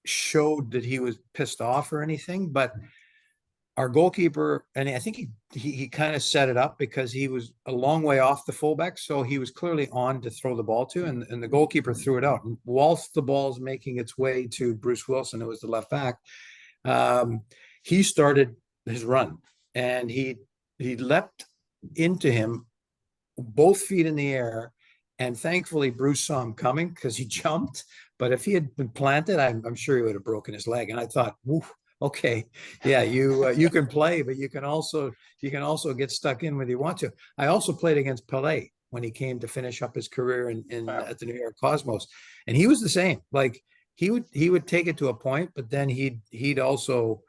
showed that he was pissed off or anything. But our goalkeeper, and I think he kind of set it up because he was a long way off the fullback, so he was clearly on to throw the ball to, and the goalkeeper threw it out. And whilst the ball's making its way to Bruce Wilson, who was the left back, he started his run, and he leapt into him, both feet in the air. And thankfully, Bruce saw him coming because he jumped. But if he had been planted, I'm sure he would have broken his leg. And I thought, woof, okay, yeah, you can play, but you can also get stuck in when you want to. I also played against Pelé when he came to finish up his career at the New York Cosmos, and he was the same. Like, he would take it to a point, but then he'd also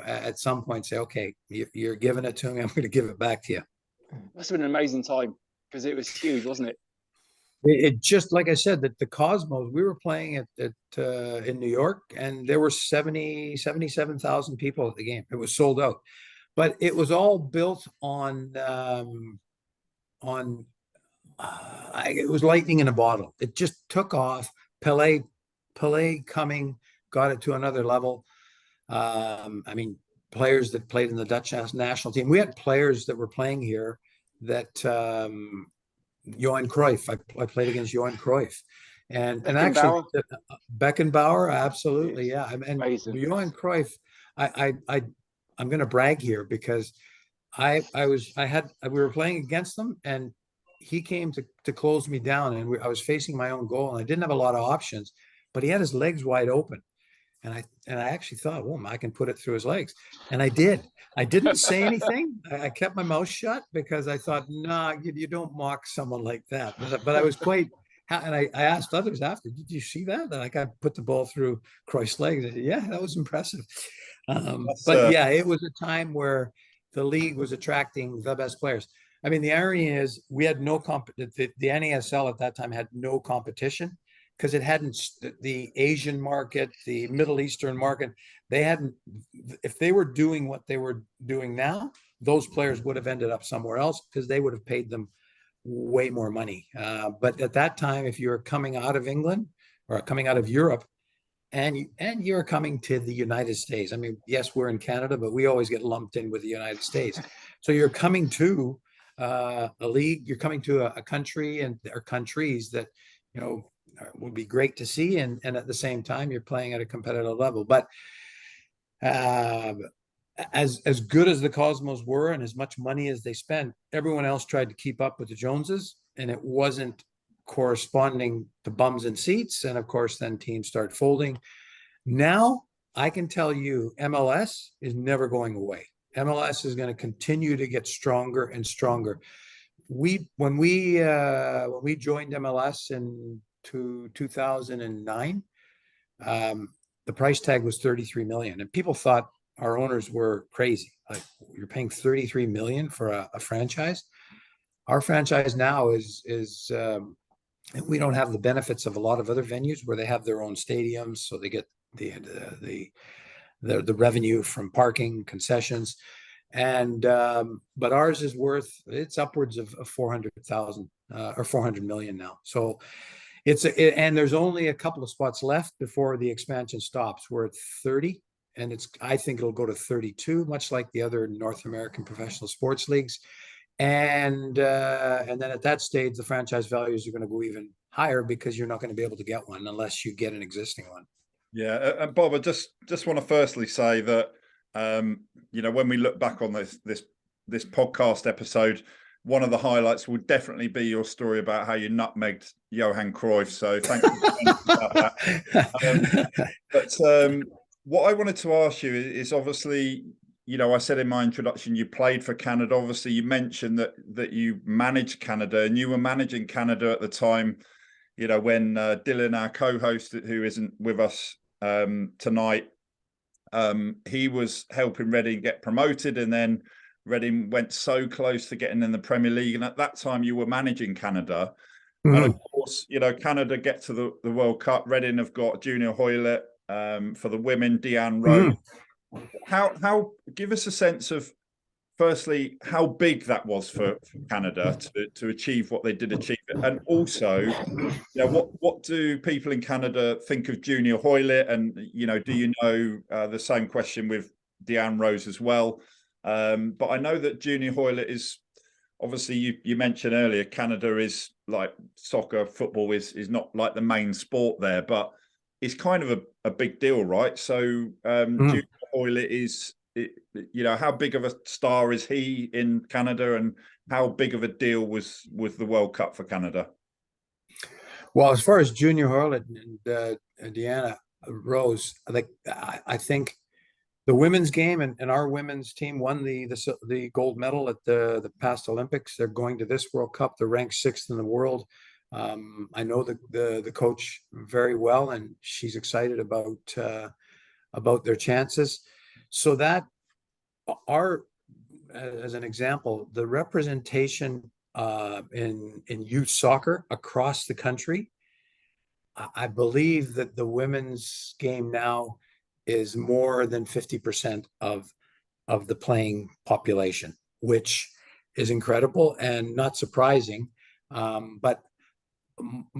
at some point say, okay, you're giving it to me, I'm going to give it back to you. Must have been an amazing time, because it was huge, wasn't it? It just, like I said, that the Cosmos, we were playing in New York, and there were 77,000 people at the game. It was sold out, but it was all built on it was lightning in a bottle. It just took off. Pelé coming, got it to another level. I mean, players that played in the Dutch national team. We had players that were playing here that Johan Cruyff. I played against Johan Cruyff, and actually Beckenbauer, absolutely, yeah. And Amazing. Johan Cruyff, I'm going to brag here because we were playing against them, and he came to close me down, and I was facing my own goal, and I didn't have a lot of options, but he had his legs wide open. And I actually thought, well, I can put it through his legs. And I did. I didn't say anything. I kept my mouth shut because I thought, nah, you don't mock someone like that. But I was quite, and I asked others after, did you see that? And I put the ball through Cruyff's legs. I said, yeah, that was impressive. But yeah, it was a time where the league was attracting the best players. I mean, the irony is we had no the NASL at that time had no competition, because it hadn't, the Asian market, the Middle Eastern market, they hadn't, if they were doing what they were doing now, those players would have ended up somewhere else because they would have paid them way more money. But at that time, if you're coming out of England or coming out of Europe, and you're coming to the United States, I mean, yes, we're in Canada, but we always get lumped in with the United States. So you're coming to a league, you're coming to a country or countries that, would be great to see, and at the same time you're playing at a competitive level. But as good as the Cosmos were and as much money as they spent, everyone else tried to keep up with the Joneses, and it wasn't corresponding to bums and seats. And of course, then teams start folding. Now I can tell you, MLS is never going away. MLS is going to continue to get stronger and stronger. When we joined MLS in 2009, the price tag was 33 million, and people thought our owners were crazy. Like, you're paying 33 million for a franchise. Our franchise now is we don't have the benefits of a lot of other venues where they have their own stadiums, so they get the revenue from parking, concessions, and but ours is it's upwards of 400,000 or 400 million now. So and there's only a couple of spots left before the expansion stops. We're at 30, and I think it'll go to 32, much like the other North American professional sports leagues. And then at that stage, the franchise values are going to go even higher because you're not going to be able to get one unless you get an existing one. Yeah, and Bob, I just want to firstly say that when we look back on this podcast episode, one of the highlights will definitely be your story about how you nutmegged Johan Cruyff. So thank you about that. But what I wanted to ask you is obviously, I said in my introduction, you played for Canada. Obviously, you mentioned that you managed Canada, and you were managing Canada at the time, when Dylan, our co-host, who isn't with us tonight, he was helping Reading get promoted, and then Reading went so close to getting in the Premier League. And at that time, you were managing Canada. Mm-hmm. And of course, Canada get to the World Cup. Reading have got Junior Hoilett for the women, Deanne Rose. Mm-hmm. How give us a sense of, firstly, how big that was for Canada to achieve what they did achieve, and also, what do people in Canada think of Junior Hoilett? And do you know the same question with Deanne Rose as well? But I know that Junior Hoilett is obviously, you mentioned earlier, Canada is like soccer, football is not like the main sport there, but it's kind of a big deal, right? So Junior Hoilett is, how big of a star is he in Canada, and how big of a deal was the World Cup for Canada? Well, as far as Junior Hoilett and Deanna Rose, I think the women's game and our women's team won the gold medal at the past Olympics. They're going to this World Cup. They're ranked 6th in the world. I know the coach very well, and she's excited about their chances. So that as an example, the representation in youth soccer across the country. I believe that the women's game now is more than 50% of the playing population, which is incredible and not surprising. But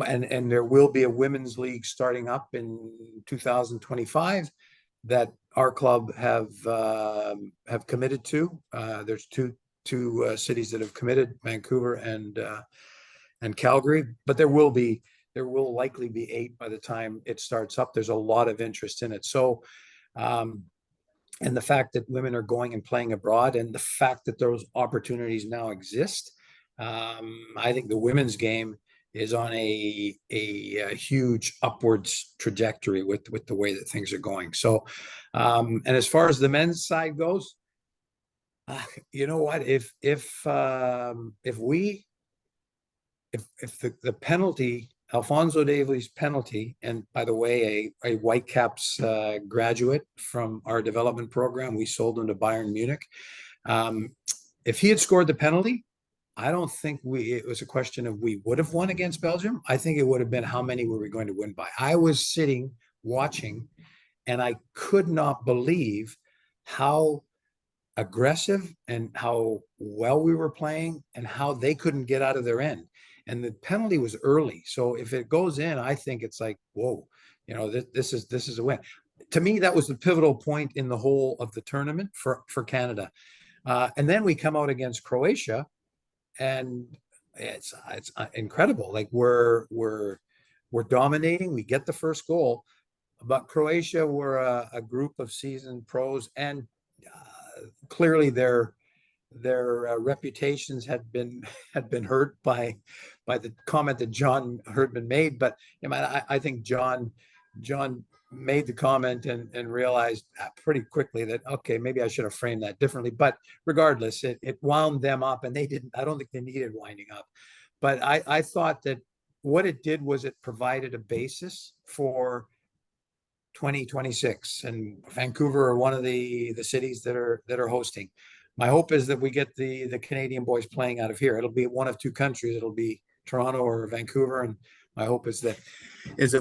and there will be a women's league starting up in 2025 that our club have committed to. There's two cities that have committed, Vancouver and Calgary, but there will likely be 8 by the time it starts up. There's a lot of interest in it. So, and the fact that women are going and playing abroad, and the fact that those opportunities now exist, I think the women's game is on a huge upwards trajectory with the way that things are going. So, and as far as the men's side goes, you know what? If the penalty, Alfonso Davies penalty, and by the way, a Whitecaps graduate from our development program, we sold him to Bayern Munich. If he had scored the penalty, I don't think it was a question of we would have won against Belgium. I think it would have been how many were we going to win by. I was sitting watching, and I could not believe how aggressive and how well we were playing and how they couldn't get out of their end. And the penalty was early. So if it goes in, I think it's like, whoa, this is a win. To me, that was the pivotal point in the whole of the tournament for Canada. And then we come out against Croatia, and it's incredible. Like we're dominating. We get the first goal, but Croatia were a group of seasoned pros, and clearly their reputations had been hurt by the comment that John Herdman made. But I think John made the comment and realized pretty quickly that, okay, maybe I should have framed that differently. But regardless, it wound them up, and I don't think they needed winding up. But I thought that what it did was it provided a basis for 2026, and Vancouver are one of the cities that are hosting. My hope is that we get the Canadian boys playing out of here. It'll be one of 2 countries. It'll be Toronto or Vancouver, and my hope is that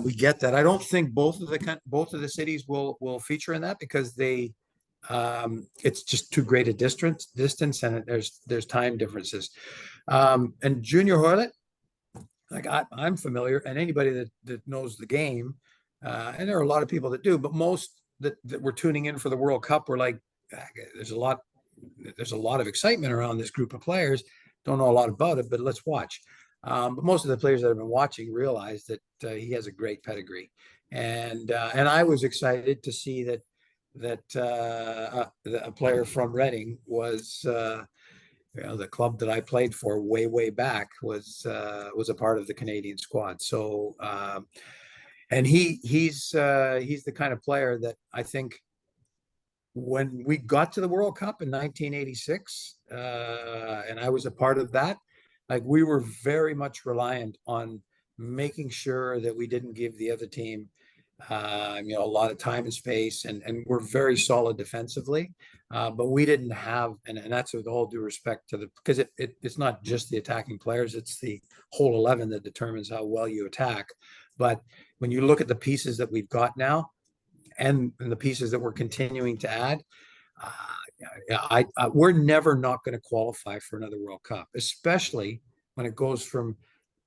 we get that. I don't think both of the cities will feature in that, because it's just too great a distance, and there's time differences. And Junior Hoilett, like I'm familiar, and anybody that knows the game, and there are a lot of people that do, but most that were tuning in for the World Cup were like, there's a lot of excitement around this group of players. Don't know a lot about it, but let's watch. But most of the players that have been watching realize that he has a great pedigree, and I was excited to see that a player from Reading was, the club that I played for way back was a part of the Canadian squad. So, and he's the kind of player that I think, when we got to the World Cup in 1986, and I was a part of that, like we were very much reliant on making sure that we didn't give the other team, a lot of time and space, and we're very solid defensively, but we didn't have, and that's with all due respect to because it's not just the attacking players, it's the whole 11 that determines how well you attack. But when you look at the pieces that we've got now, and the pieces that we're continuing to add, we're never not going to qualify for another World Cup, especially when it goes from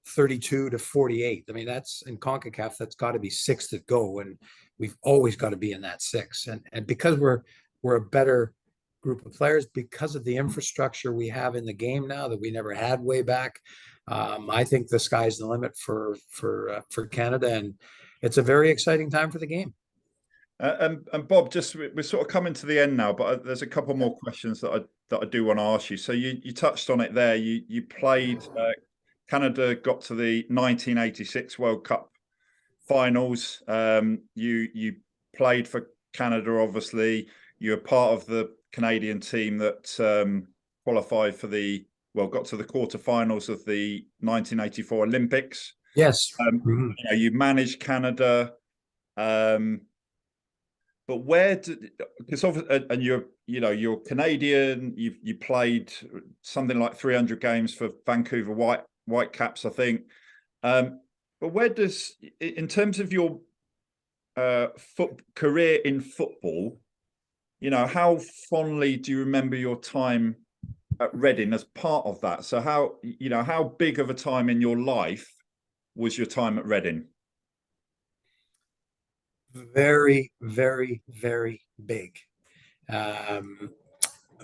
32 to 48. I mean, that's in CONCACAF, that's got to be 6 that go, and we've always got to be in that 6. And because we're a better group of players, because of the infrastructure we have in the game now that we never had way back, I think the sky's the limit for Canada, and it's a very exciting time for the game. And Bob, we're sort of coming to the end now, but there's a couple more questions that I do want to ask you. So you touched on it there. You played. Canada got to the 1986 World Cup finals. You played for Canada. Obviously, you were part of the Canadian team that qualified for got to the quarterfinals of the 1984 Olympics. Yes. You managed Canada. but where did, because and you're Canadian, you played something like 300 games for Vancouver Whitecaps, I think. But where does, in terms of your career in football, how fondly do you remember your time at Reading as part of that? So how big of a time in your life was your time at Reading? Very, very, very big.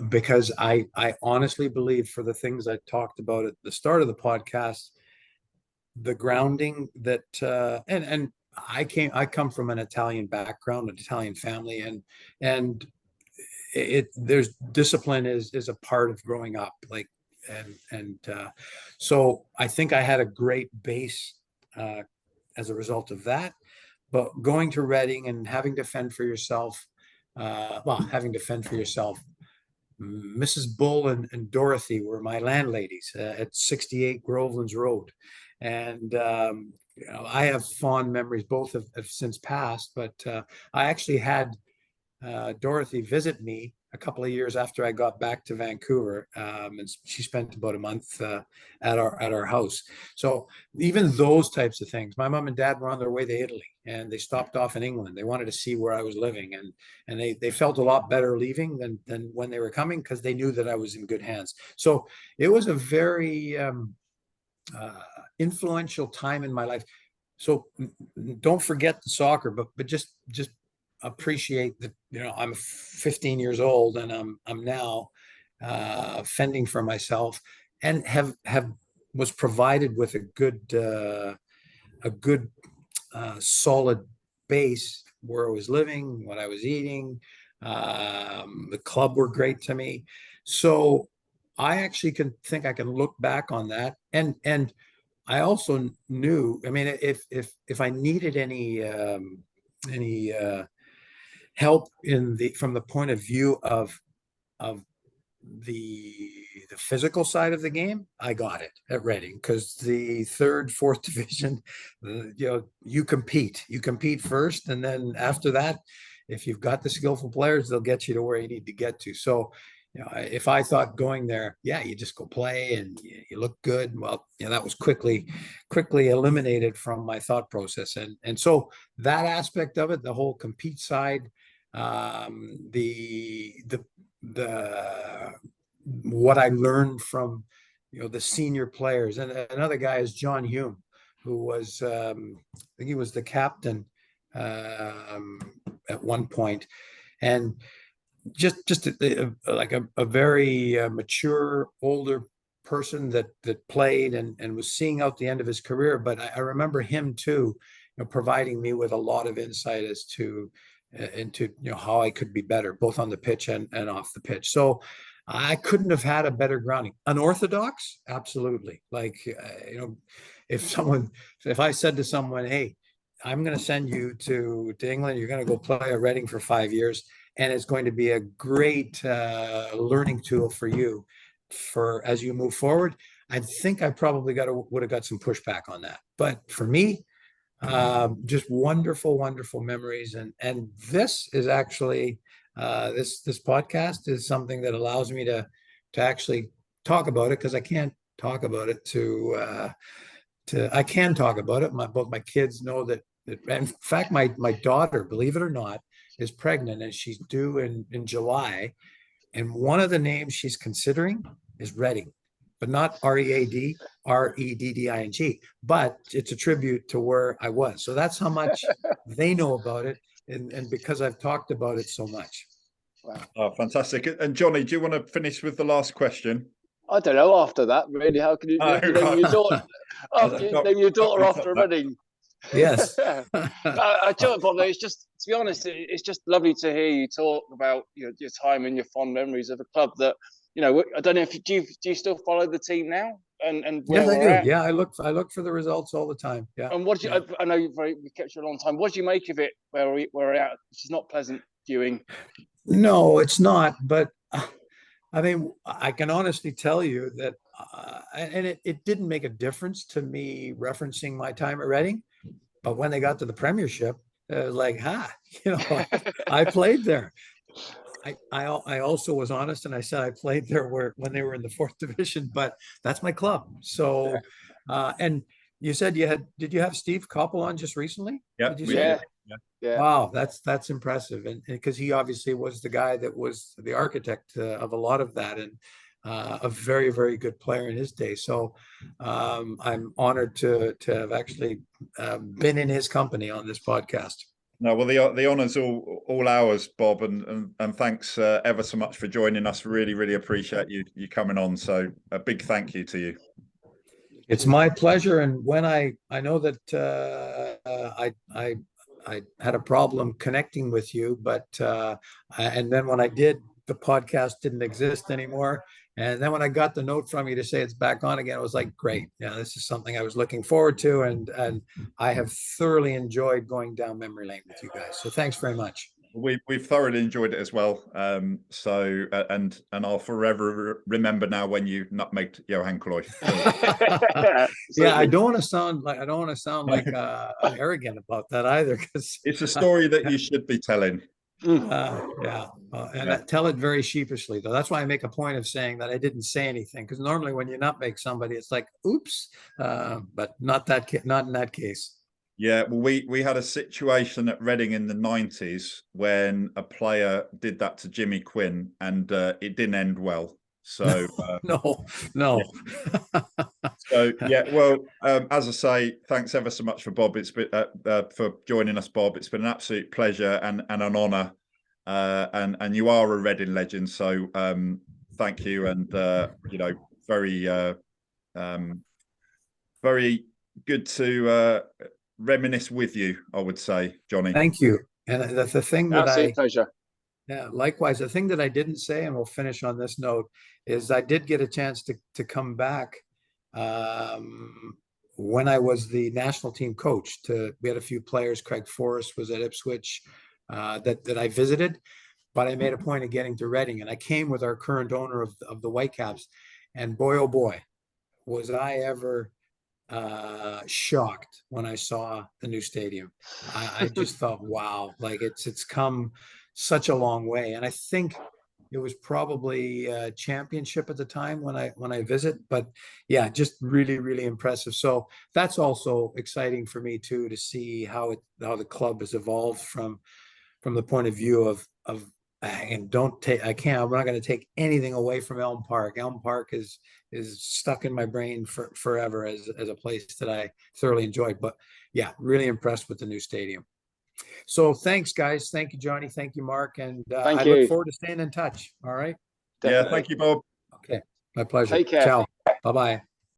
Because I honestly believe, for the things I talked about at the start of the podcast, the grounding that and I come from an Italian background, an Italian family, and there's discipline is a part of growing up, like, and so I think I had a great base as a result of that. But going to Reading and having to fend for yourself, having to fend for yourself. Mrs. Bull and Dorothy were my landladies at 68 Grovelands Road. And I have fond memories. Both have since passed, but I actually had Dorothy visit me a couple of years after I got back to Vancouver, and she spent about a month at our house. So even those types of things. My mom and dad were on their way to Italy, and they stopped off in England. They wanted to see where I was living, and they felt a lot better leaving than when they were coming, because they knew that I was in good hands. So it was a very influential time in my life. So don't forget the soccer, but just appreciate that, I'm 15 years old, and I'm now fending for myself, and have was provided with a good solid base where I was living, what I was eating. The club were great to me. So I actually I can look back on that, and I also knew, I mean, if I needed any help from the point of view of the physical side of the game, I got it at Reading, because the third, fourth division, you compete first, and then after that, if you've got the skillful players, they'll get you to where you need to get to. So, if I thought going there, you just go play and you look good, well, that was quickly eliminated from my thought process. And so that aspect of it, the whole compete side, the what I learned from the senior players, and another guy is John Hume, who was I think he was the captain at one point, and just like a very mature older person that played and was seeing out the end of his career. But I remember him too, providing me with a lot of insight as to into how I could be better, both on the pitch and off the pitch. So I couldn't have had a better grounding. Unorthodox, absolutely. Like if I said to someone, "Hey, I'm going to send you to England. You're going to go play at Reading for 5 years, and it's going to be a great learning tool for you for as you move forward." I think I probably would have got some pushback on that. But for me, just wonderful memories, and this is actually this podcast is something that allows me to actually talk about it, because I can't talk about it I can talk about it. Both my kids know that in fact, my daughter, believe it or not, is pregnant, and she's due in July, and one of the names she's considering is Reading. But not Read, Redding, but it's a tribute to where I was. So that's how much they know about it, and because I've talked about it so much. Wow. Oh, fantastic. And Johnny, do you want to finish with the last question? I don't know. After that, really, how can you name your daughter after Reading? Yes. I tell you, Bob, it's just, to be honest, it's just lovely to hear you talk about your time and your fond memories of a club that, I don't know if do you still follow the team now, and where yes, I do. at? Yeah, I look for the results all the time. Yeah. And what do you, I know we kept you a long time. What do you make of it where we're at? Which is not pleasant viewing. No, it's not. But I mean, I can honestly tell you that, and it didn't make a difference to me referencing my time at Reading. But when they got to the Premiership, Like, you know, I played there. I also was honest and I said I played there when they were in the fourth division, but that's my club. So, and you said did you have Steve Koppel on just recently? Yeah, Did you we say? did. Yeah. Yeah. Yeah. Wow, that's impressive. And because he obviously was the guy that was the architect of a lot of that, and a very, very good player in his day. So I'm honored to have actually been in his company on this podcast. No, well, the honour's all ours, Bob, and thanks ever so much for joining us. Really, really appreciate you coming on. So a big thank you to you. It's my pleasure. And when I know that I had a problem connecting with you, but and then when I did, the podcast didn't exist anymore. And then when I got the note from you to say it's back on again, I was like, great. Yeah, this is something I was looking forward to. And I have thoroughly enjoyed going down memory lane with you guys. So thanks very much. We've thoroughly enjoyed it as well. So and I'll forever remember now when you nutmegged Johan Cruyff. Yeah, I don't want to sound like arrogant about that either, because It's a story that you should be telling. yeah, and I tell it very sheepishly, though. That's why I make a point of saying that I didn't say anything, because normally when you nutmeg somebody, it's like, oops, but not in that case. Yeah, well, we had a situation at Reading in the 90s when a player did that to Jimmy Quinn, and it didn't end well. So no. So yeah, well, as I say, thanks ever so much for Bob. It's been for joining us, Bob. It's been an absolute pleasure and an honour. And you are a Reading legend, so thank you. And you know, very good to reminisce with you, I would say, Johnny. Thank you. And the thing that Absolute pleasure. Yeah, likewise. The thing that I didn't say, and we'll finish on this note, is I did get a chance to come back when I was the national team coach. We had a few players. Craig Forrest was at Ipswich that I visited, but I made a point of getting to Reading, and I came with our current owner of the Whitecaps, and boy, oh boy, was I ever shocked when I saw the new stadium. I just thought, wow, like it's come such a long way. And I think it was probably a championship at the time when I visit, but yeah, just really, really impressive. So that's also exciting for me too, to see how the club has evolved from the point of view of and I'm not going to take anything away from Elm Park. Elm Park is stuck in my brain forever as a place that I thoroughly enjoyed. But yeah, really impressed with the new stadium. So thanks, guys. Thank you, Johnny. Thank you, Mark. And I look forward to staying in touch. All right. Definitely. Yeah, thank you, Bob. Okay, my pleasure. Take care. Ciao. Bye-bye.